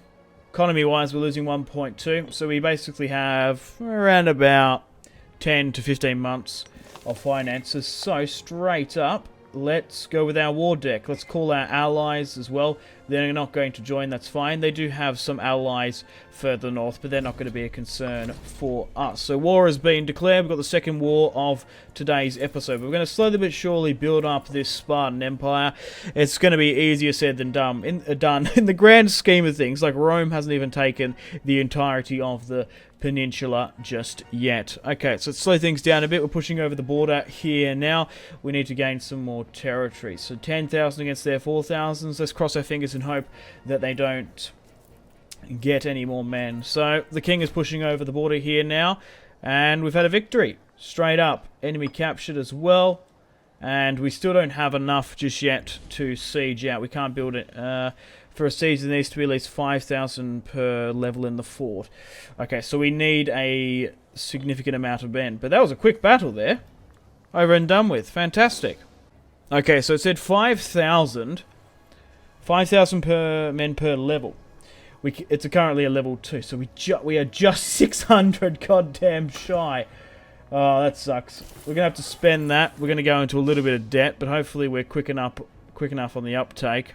Economy-wise, we're losing 1.2. So we basically have around about 10 to 15 months of finances. So, straight up, let's go with our war deck. Let's call our allies as well. They're not going to join, that's fine. They do have some allies further north, but they're not going to be a concern for us. So war has been declared. We've got the second war of today's episode. We're going to slowly but surely build up this Spartan Empire. It's going to be easier said than done. In the grand scheme of things, like Rome hasn't even taken the entirety of the peninsula just yet. Okay, so let's slow things down a bit. We're pushing over the border here now. We need to gain some more territory. So 10,000 against their 4,000. Let's cross our fingers and hope that they don't get any more men. So the king is pushing over the border here now, and we've had a victory. Straight up. Enemy captured as well. And we still don't have enough just yet to siege out. We can't build it. For a siege, there needs to be at least 5,000 per level in the fort. Okay, so we need a significant amount of men. But that was a quick battle there. Over and done with. Fantastic. Okay, so it said 5,000. 5,000 per men per level. It's currently a level 2, so we are just 600 goddamn shy. Oh, that sucks. We're gonna have to spend that. We're gonna go into a little bit of debt, but hopefully we're quick enough on the uptake.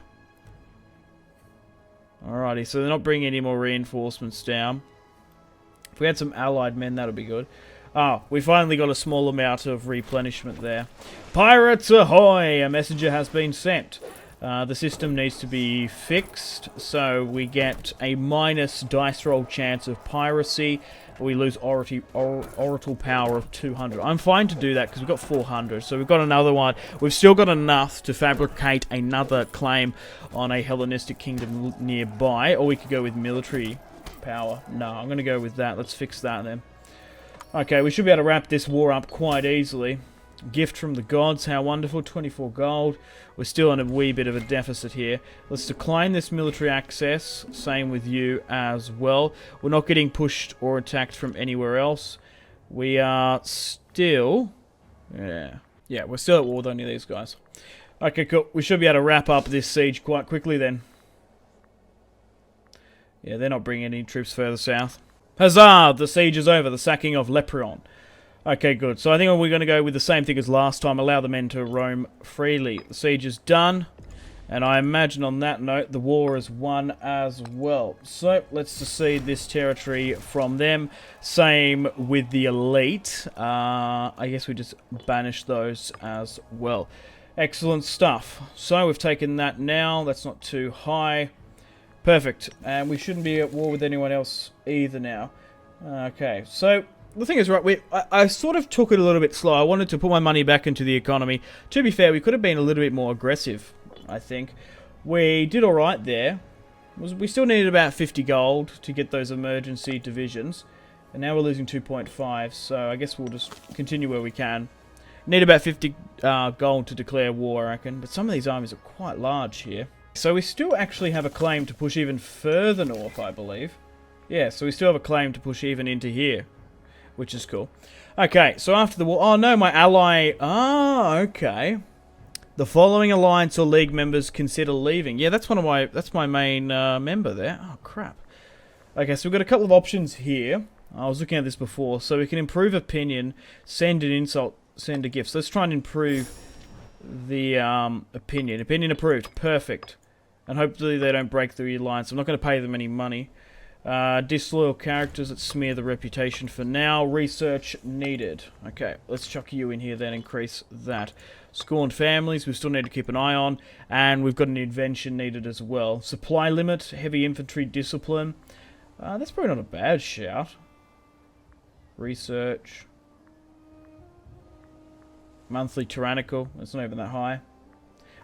Alrighty, so they're not bringing any more reinforcements down. If we had some allied men, that would be good. Oh, we finally got a small amount of replenishment there. Pirates ahoy! A messenger has been sent. The system needs to be fixed, so we get a minus dice roll chance of piracy. We lose oracle power of 200. I'm fine to do that because we've got 400, so we've got another one. We've still got enough to fabricate another claim on a Hellenistic kingdom nearby, or we could go with military power. No, I'm going to go with that. Let's fix that then. Okay, we should be able to wrap this war up quite easily. Gift from the gods, how wonderful, 24 gold. We're still in a wee bit of a deficit here. Let's decline this military access, same with you as well. We're not getting pushed or attacked from anywhere else. We are still... Yeah, we're still at war with only these guys. Okay, cool. We should be able to wrap up this siege quite quickly then. Yeah, they're not bringing any troops further south. Huzzah! The siege is over, the sacking of Lepreon. Okay, good. So I think we're going to go with the same thing as last time. Allow the men to roam freely. The siege is done. And I imagine on that note, the war is won as well. So, let's secede this territory from them. Same with the elite. I guess we just banish those as well. Excellent stuff. So, we've taken that now. That's not too high. Perfect. And we shouldn't be at war with anyone else either now. Okay, so... The thing is, right, I sort of took it a little bit slow. I wanted to put my money back into the economy. To be fair, we could have been a little bit more aggressive, I think. We did alright there. We still needed about 50 gold to get those emergency divisions. And now we're losing 2.5, so I guess we'll just continue where we can. Need about 50 gold to declare war, I reckon. But some of these armies are quite large here. So we still actually have a claim to push even further north, I believe. Yeah, so we still have a claim to push even into here. Which is cool. Okay, so after the war... Oh, no, my ally... Ah, okay. The following alliance or league members consider leaving. Yeah, that's one of my... That's my main member there. Oh, crap. Okay, so we've got a couple of options here. I was looking at this before. So we can improve opinion, send an insult, send a gift. So let's try and improve the opinion. Opinion approved. Perfect. And hopefully they don't break the alliance. I'm not going to pay them any money. Disloyal characters that smear the reputation for now. Research needed. Okay, let's chuck you in here then, increase that. Scorned families, we still need to keep an eye on. And we've got an invention needed as well. Supply limit, heavy infantry discipline. That's probably not a bad shout. Research. Monthly tyrannical, that's not even that high.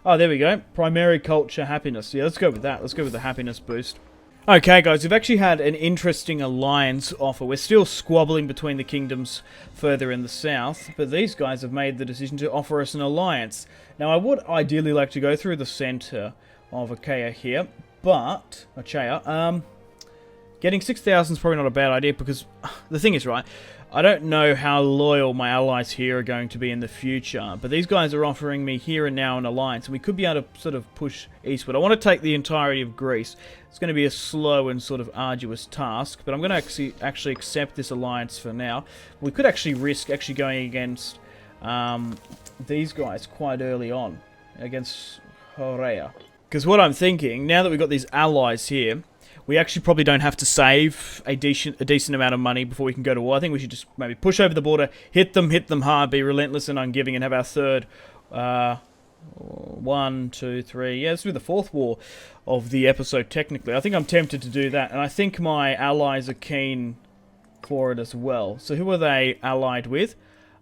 Oh, there we go. Primary culture happiness. Yeah, let's go with that. Let's go with the happiness boost. Okay, guys, we've actually had an interesting alliance offer. We're still squabbling between the kingdoms further in the south, but these guys have made the decision to offer us an alliance. Now, I would ideally like to go through the center of Achaia here. But, getting 6,000 is probably not a bad idea because the thing is, right, I don't know how loyal my allies here are going to be in the future, but these guys are offering me here and now an alliance, and we could be able to sort of push eastward. I want to take the entirety of Greece. It's going to be a slow and sort of arduous task, but I'm going to actually accept this alliance for now. We could actually risk actually going against these guys quite early on, against Horea. Because what I'm thinking, now that we've got these allies here, we actually probably don't have to save a decent amount of money before we can go to war. I think we should just maybe push over the border, hit them hard, be relentless and ungiving, and have our third, 1, 2, 3, yeah, this will be the fourth war of the episode, technically. I think I'm tempted to do that, and I think my allies are keen for it as well. So who are they allied with?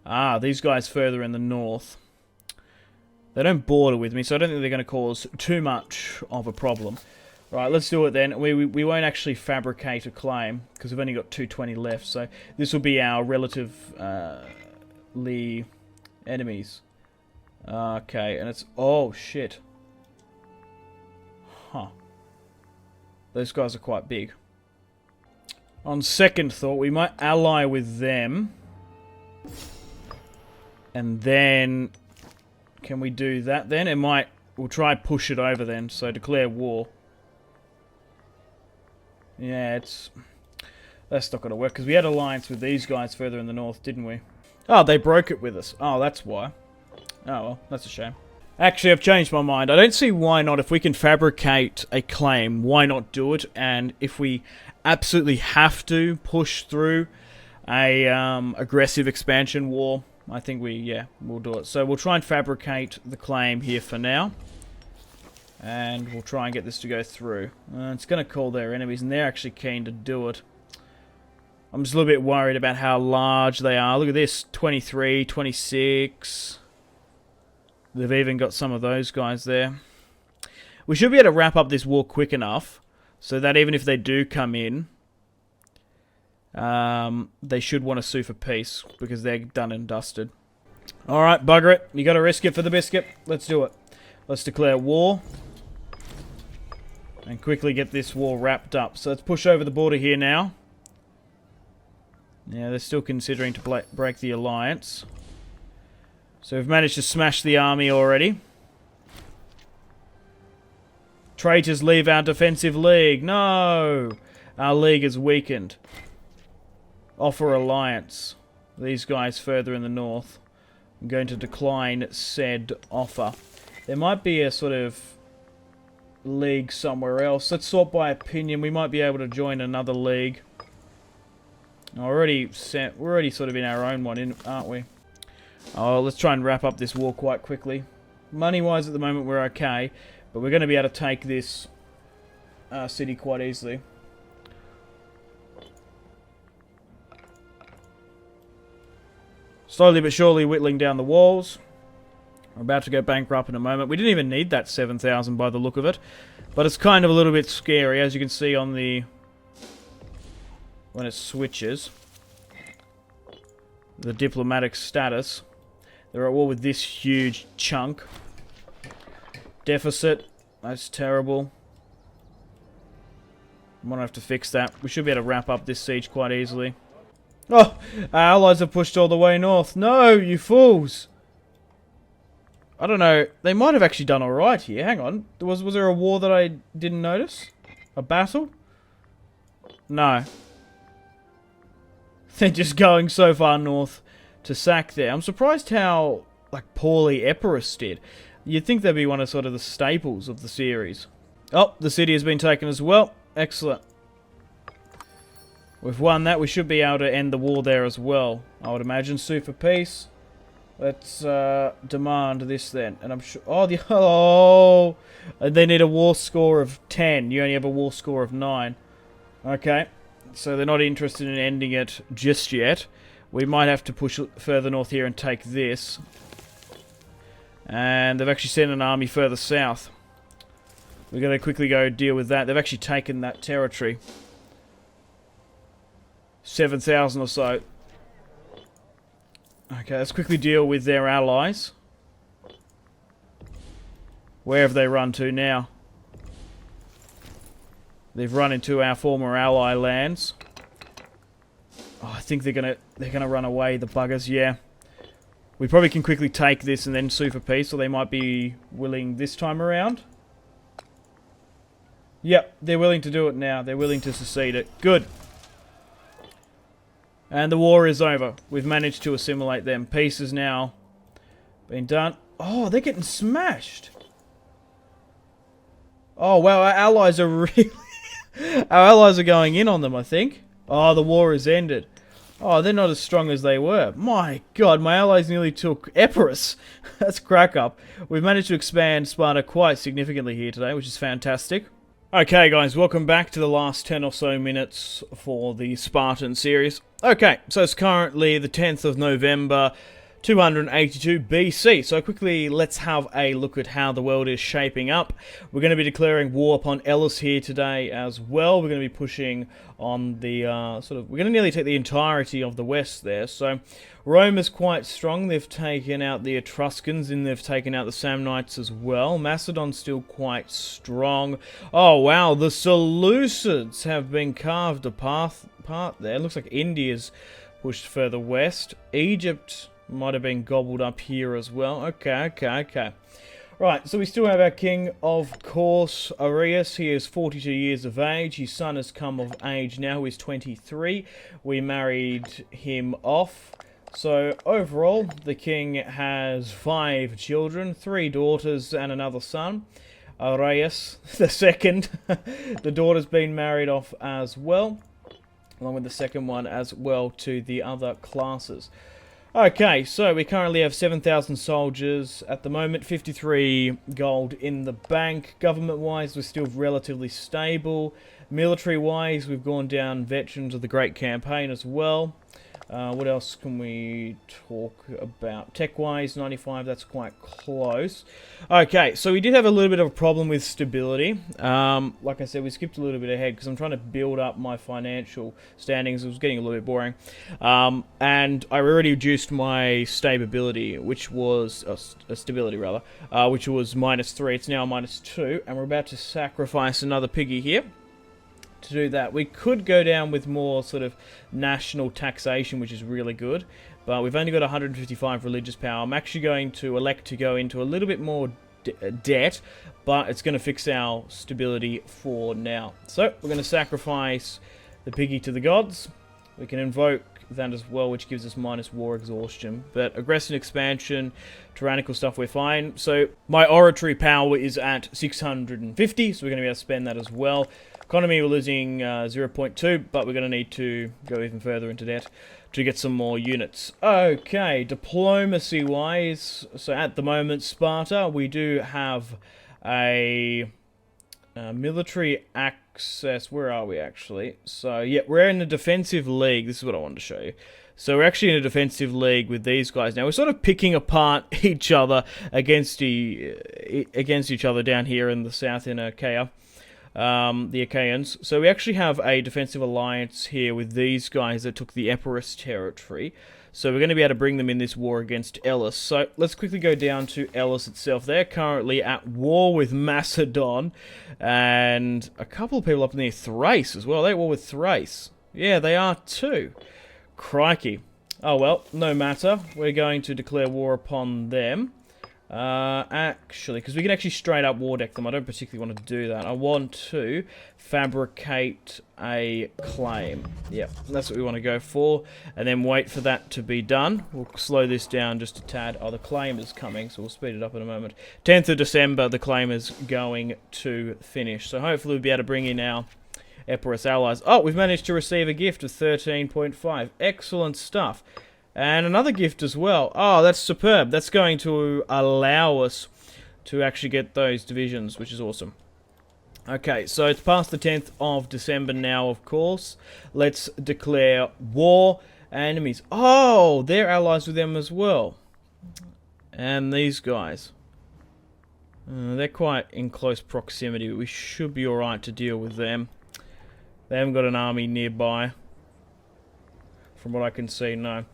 Ah, these guys further in the north. They don't border with me, so I don't think they're going to cause too much of a problem. Right, let's do it then. We won't actually fabricate a claim, because we've only got 220 left, so this will be our relatively enemies. Okay, and it's... oh, shit. Huh. Those guys are quite big. On second thought, we might ally with them. And then... can we do that then? It might... we'll try and push it over then, so declare war. Yeah, that's not going to work, because we had alliance with these guys further in the north, didn't we? Oh, they broke it with us. Oh, that's why. Oh, well, that's a shame. Actually, I've changed my mind. I don't see why not. If we can fabricate a claim, why not do it? And if we absolutely have to push through a aggressive expansion war, I think we'll do it. So we'll try and fabricate the claim here for now. And we'll try and get this to go through. It's going to call their enemies, and they're actually keen to do it. I'm just a little bit worried about how large they are. Look at this, 23, 26. They've even got some of those guys there. We should be able to wrap up this war quick enough, so that even if they do come in, they should want to sue for peace, because they're done and dusted. Alright, bugger it. You got to risk it for the biscuit. Let's do it. Let's declare war. And quickly get this war wrapped up. So let's push over the border here now. Yeah, they're still considering to break the alliance. So we've managed to smash the army already. Traitors leave our defensive league. No! Our league is weakened. Offer alliance. These guys further in the north. I'm going to decline said offer. There might be a sort of league somewhere else. Let's sort by opinion. We might be able to join another league. We're already sort of in our own one, aren't we? Oh, let's try and wrap up this war quite quickly. Money-wise at the moment we're okay, but we're going to be able to take this city quite easily. Slowly but surely whittling down the walls. We're about to go bankrupt in a moment. We didn't even need that 7,000 by the look of it. But it's kind of a little bit scary, as you can see on the... when it switches. The diplomatic status. They're at war with this huge chunk. Deficit. That's terrible. I'm gonna have to fix that. We should be able to wrap up this siege quite easily. Oh! Our allies have pushed all the way north. No, you fools! I don't know. They might have actually done alright here. Hang on. Was there a war that I didn't notice? A battle? No. They're just going so far north to sack there. I'm surprised how, like, poorly Epirus did. You'd think they'd be one of sort of the staples of the series. Oh, the city has been taken as well. Excellent. We've won that. We should be able to end the war there as well. I would imagine. Sue for peace. Let's demand this then. And I'm sure... oh, they need a war score of 10. You only have a war score of 9. Okay. So they're not interested in ending it just yet. We might have to push further north here and take this. And they've actually sent an army further south. We're going to quickly go deal with that. They've actually taken that territory. 7,000 or so. Okay, let's quickly deal with their allies. Where have they run to now? They've run into our former ally lands. Oh, I think they're gonna run away, the buggers, yeah. We probably can quickly take this and then sue for peace, or they might be willing this time around. Yep, they're willing to do it now. They're willing to secede it. Good. And the war is over. We've managed to assimilate them. Peace is now been done. Oh, they're getting smashed. Oh, wow, our allies are really... our allies are going in on them, I think. Oh, the war is ended. Oh, they're not as strong as they were. My god, my allies nearly took Epirus. That's crack up. We've managed to expand Sparta quite significantly here today, which is fantastic. Okay, guys, welcome back to the last 10 or so minutes for the Spartan series. Okay, so it's currently the 10th of November, 282 BC. So quickly, let's have a look at how the world is shaping up. We're going to be declaring war upon Elis here today as well. We're going to be pushing on the we're going to nearly take the entirety of the west there. So Rome is quite strong. They've taken out the Etruscans and they've taken out the Samnites as well. Macedon's still quite strong. Oh wow, the Seleucids have been carved apart there. It looks like India's pushed further west. Egypt might have been gobbled up here as well. Okay. Right, so we still have our king, of course, Arius. He is 42 years of age. His son has come of age now. He's 23. We married him off. So, overall, the king has 5 children, 3 daughters and another son. Arius, the second. The daughter's been married off as well, along with the second one as well to the other classes. Okay, so we currently have 7,000 soldiers at the moment, 53 gold in the bank. Government-wise, we're still relatively stable. Military-wise, we've gone down veterans of the Great Campaign as well. What else can we talk about? Tech-wise, 95, that's quite close. Okay, so we did have a little bit of a problem with stability. Like I said, we skipped a little bit ahead because I'm trying to build up my financial standings. It was getting a little bit boring. And I already reduced my stability, which was... stability, rather. Which was -3. It's now -2. And we're about to sacrifice another piggy here. To do that, we could go down with more sort of national taxation, which is really good, but we've only got 155 religious power. I'm actually going to elect to go into a little bit more debt, but it's going to fix our stability for now. So we're going to sacrifice the piggy to the gods. We can invoke that as well, which gives us minus war exhaustion, but aggressive expansion, tyrannical stuff, we're fine. So my oratory power is at 650, so we're going to be able to spend that as well. Economy, we're losing 0.2, but we're going to need to go even further into debt to get some more units. Okay, diplomacy-wise, so at the moment, Sparta, we do have a military access. Where are we, actually? So, yeah, we're in a defensive league. This is what I wanted to show you. So we're actually in a defensive league with these guys now. We're sort of picking apart each other against each other down here in the south in Achaia. The Achaeans. So we actually have a defensive alliance here with these guys that took the Epirus territory. So we're going to be able to bring them in this war against Elis. So let's quickly go down to Elis itself. They're currently at war with Macedon. And a couple of people up near Thrace as well. They're at war with Thrace. Yeah, they are too. Crikey. Oh well, no matter. We're going to declare war upon them. Actually, because we can actually straight up war deck them. I don't particularly want to do that. I want to fabricate a claim. Yep, that's what we want to go for. And then wait for that to be done. We'll slow this down just a tad. Oh, the claim is coming, so we'll speed it up in a moment. 10th of December, the claim is going to finish. So hopefully we'll be able to bring in our Epirus allies. Oh, we've managed to receive a gift of 13.5. Excellent stuff. And another gift as well. Oh, that's superb. That's going to allow us to actually get those divisions, which is awesome. Okay, so it's past the 10th of December now, of course. Let's declare war. Enemies. Oh, they're allies with them as well. And these guys. They're quite in close proximity, but we should be alright to deal with them. They haven't got an army nearby. From what I can see, no.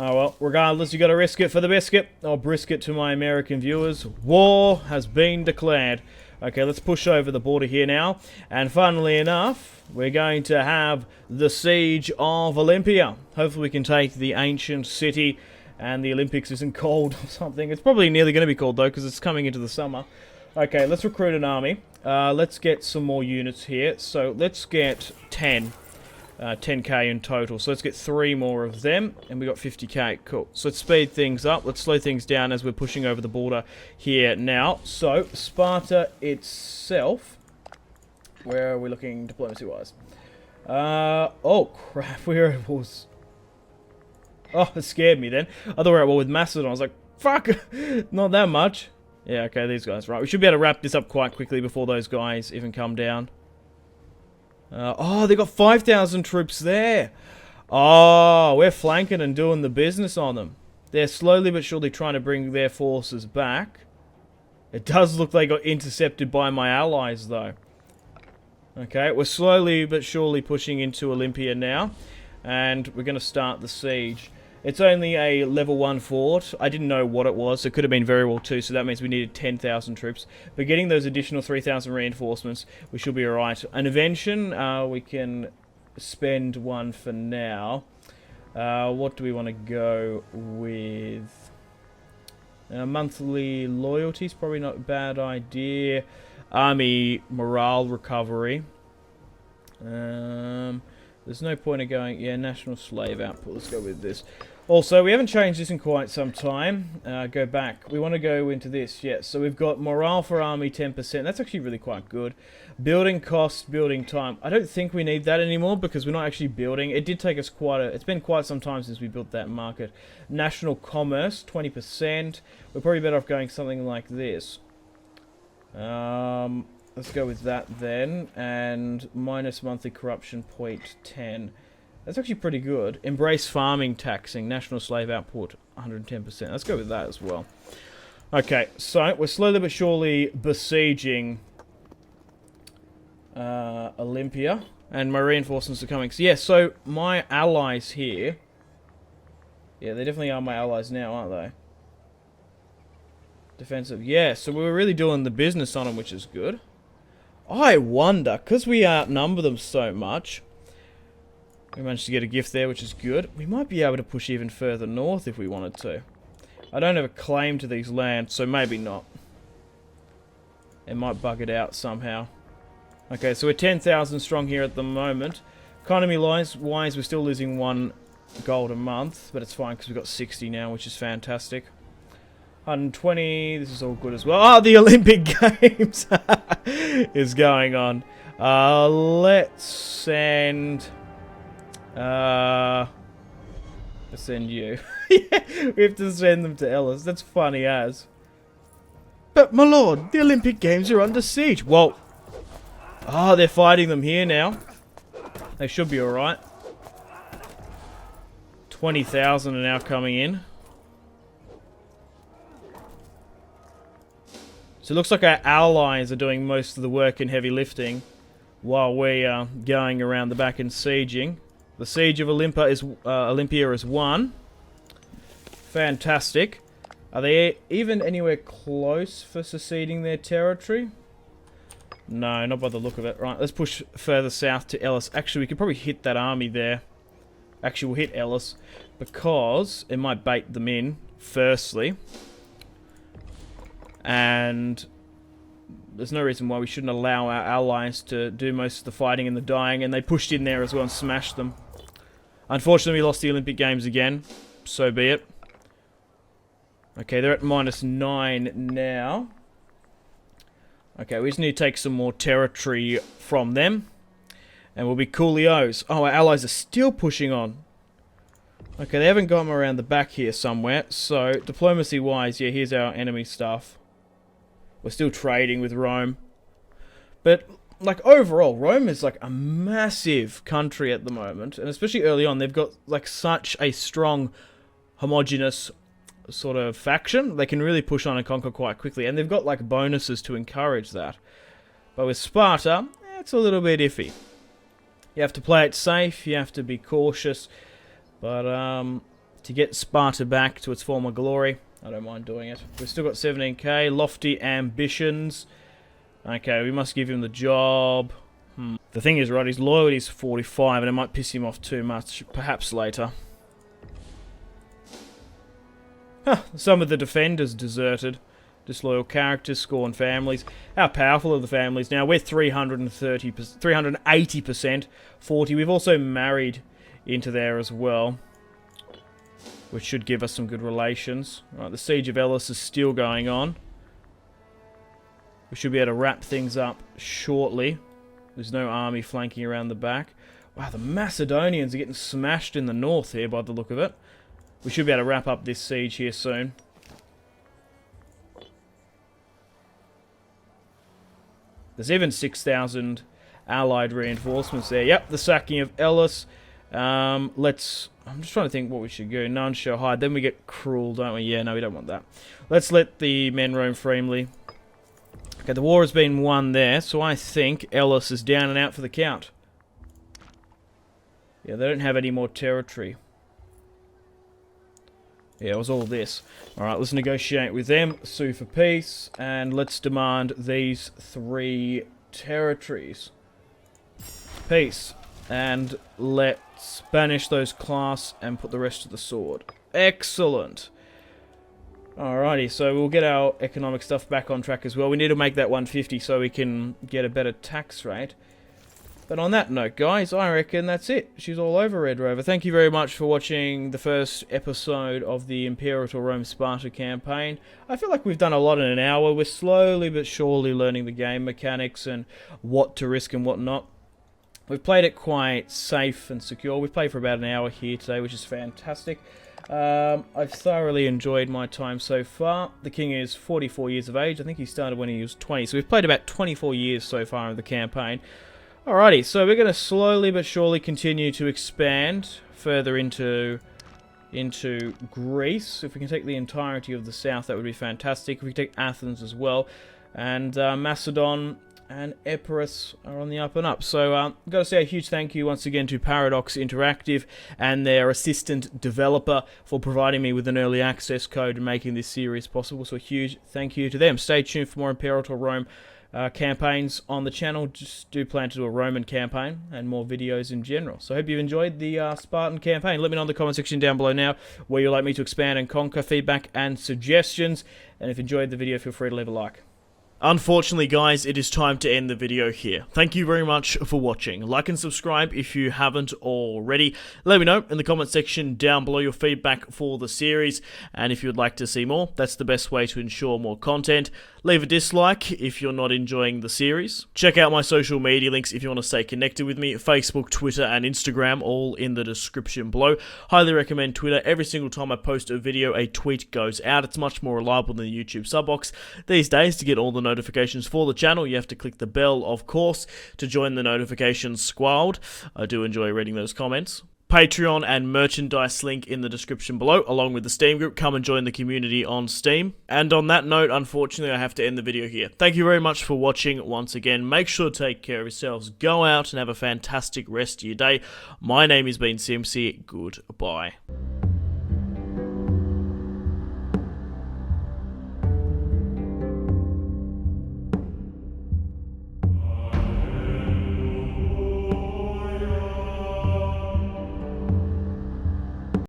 Oh well, regardless, you got to risk it for the biscuit, or brisket to my American viewers. War has been declared. Okay, let's push over the border here now. And funnily enough, we're going to have the Siege of Olympia. Hopefully we can take the ancient city, and the Olympics isn't cold or something. It's probably nearly going to be cold though, because it's coming into the summer. Okay, let's recruit an army. Let's get some more units here. So let's get 10. 10k in total. So let's get 3 more of them, and we got 50k. Cool. So let's speed things up. Let's slow things down as we're pushing over the border here now. So Sparta itself, where are we looking diplomacy-wise? Oh crap, we're at war. Oh, it scared me then. I thought we were at war with Macedon. I was like, fuck, not that much. Yeah, okay, these guys. Right, we should be able to wrap this up quite quickly before those guys even come down. Oh, they got 5,000 troops there. Oh, we're flanking and doing the business on them. They're slowly but surely trying to bring their forces back. It does look like they got intercepted by my allies, though. Okay, we're slowly but surely pushing into Olympia now. And we're going to start the siege. It's only a level 1 fort. I didn't know what it was. It could have been very well 2, so that means we needed 10,000 troops. But getting those additional 3,000 reinforcements, we should be alright. An invention, we can spend 1 for now. What do we want to go with? Monthly loyalties, probably not a bad idea. Army morale recovery. There's no point of going... Yeah, national slave output. Let's go with this. Also, we haven't changed this in quite some time. Go back. We want to go into this. Yes, so we've got morale for army 10%. That's actually really quite good. Building cost, building time. I don't think we need that anymore because we're not actually building. It did take us quite a... It's been quite some time since we built that market. National commerce, 20%. We're probably better off going something like this. Let's go with that then, and minus monthly corruption 0.10. That's actually pretty good. Embrace farming taxing, national slave output 110%. Let's go with that as well. Okay, so we're slowly but surely besieging Olympia, and my reinforcements are coming. So, yeah, so my allies here, yeah, they definitely are my allies now, aren't they? Defensive, yeah, so we were really doing the business on them, which is good. I wonder, because we outnumber them so much, we managed to get a gift there, which is good. We might be able to push even further north if we wanted to. I don't have a claim to these lands, so maybe not. It might bug it out somehow. Okay, so we're 10,000 strong here at the moment. Economy-wise, we're still losing 1 gold a month, but it's fine because we've got 60 now, which is fantastic. 120, this is all good as well. Oh, the Olympic Games is going on. Let's send... let's send you. Yeah, we have to send them to Ellis. That's funny as. But, my lord, the Olympic Games are under siege. Well, oh, they're fighting them here now. They should be alright. 20,000 are now coming in. So it looks like our allies are doing most of the work and heavy lifting while we are going around the back and sieging. The siege of Olympia is won. Fantastic. Are they even anywhere close for seceding their territory? No, not by the look of it. Right, let's push further south to Ellis. Actually, we could probably hit that army there. Actually, we'll hit Ellis because it might bait them in, firstly. And there's no reason why we shouldn't allow our allies to do most of the fighting and the dying, and they pushed in there as well and smashed them. Unfortunately, we lost the Olympic Games again. So be it. Okay, they're at -9 now. Okay, we just need to take some more territory from them, and we'll be coolios. Oh, our allies are still pushing on. Okay, they haven't got them around the back here somewhere, so diplomacy-wise, yeah, here's our enemy stuff. We're still trading with Rome. But, like, overall, Rome is, like, a massive country at the moment. And especially early on, they've got, like, such a strong, homogeneous sort of faction. They can really push on and conquer quite quickly. And they've got, like, bonuses to encourage that. But with Sparta, it's a little bit iffy. You have to play it safe. You have to be cautious. But, to get Sparta back to its former glory, I don't mind doing it. We've still got 17k, lofty ambitions. Okay, we must give him the job. The thing is, right, his loyalty is 45, and it might piss him off too much. Perhaps later. Huh, some of the defenders deserted. Disloyal characters, scorn families. How powerful are the families now? We're 380%, 40. We've also married into there as well, which should give us some good relations. Right, the Siege of Elis is still going on. We should be able to wrap things up shortly. There's no army flanking around the back. Wow, the Macedonians are getting smashed in the north here by the look of it. We should be able to wrap up this siege here soon. There's even 6,000 allied reinforcements there. Yep, the sacking of Elis. I'm just trying to think what we should do. None shall hide. Then we get cruel, don't we? Yeah, no, we don't want that. Let's let the men roam freely. Okay, the war has been won there, so I think Elis is down and out for the count. Yeah, they don't have any more territory. Yeah, it was all this. Alright, let's negotiate with them, sue for peace, and let's demand these 3 territories. Peace. And let's banish those class and put the rest to the sword. Excellent. Alrighty, so we'll get our economic stuff back on track as well. We need to make that 150 so we can get a better tax rate. But on that note, guys, I reckon that's it. She's all over, Red Rover. Thank you very much for watching the first episode of the Imperator Rome Sparta campaign. I feel like we've done a lot in an hour. We're slowly but surely learning the game mechanics and what to risk and what not. We've played it quite safe and secure. We've played for about an hour here today, which is fantastic. I've thoroughly enjoyed my time so far. The king is 44 years of age. I think he started when he was 20. So we've played about 24 years so far of the campaign. Alrighty, so we're going to slowly but surely continue to expand further into Greece. If we can take the entirety of the south, that would be fantastic. If we can take Athens as well. And Macedon and Epirus are on the up and up. So I've got to say a huge thank you once again to Paradox Interactive and their assistant developer for providing me with an early access code and making this series possible. So a huge thank you to them. Stay tuned for more Imperator Rome campaigns on the channel. Just do plan to do a Roman campaign and more videos in general. So I hope you've enjoyed the Spartan campaign. Let me know in the comment section down below now where you'd like me to expand and conquer, feedback and suggestions. And if you enjoyed the video, feel free to leave a like. Unfortunately, guys, it is time to end the video here. Thank you very much for watching. Like and subscribe if you haven't already. Let me know in the comment section down below your feedback for the series. And if you'd like to see more, that's the best way to ensure more content. Leave a dislike if you're not enjoying the series. Check out my social media links if you want to stay connected with me. Facebook, Twitter, and Instagram, all in the description below. Highly recommend Twitter. Every single time I post a video, a tweet goes out. It's much more reliable than the YouTube sub box. These days, to get all the notifications for the channel, you have to click the bell, of course, to join the notifications squad. I do enjoy reading those comments. Patreon and merchandise link in the description below, along with the Steam group. Come and join the community on Steam. And on that note, unfortunately, I have to end the video here. Thank you very much for watching once again. Make sure to take care of yourselves. Go out and have a fantastic rest of your day. My name has been Simpzy. Goodbye.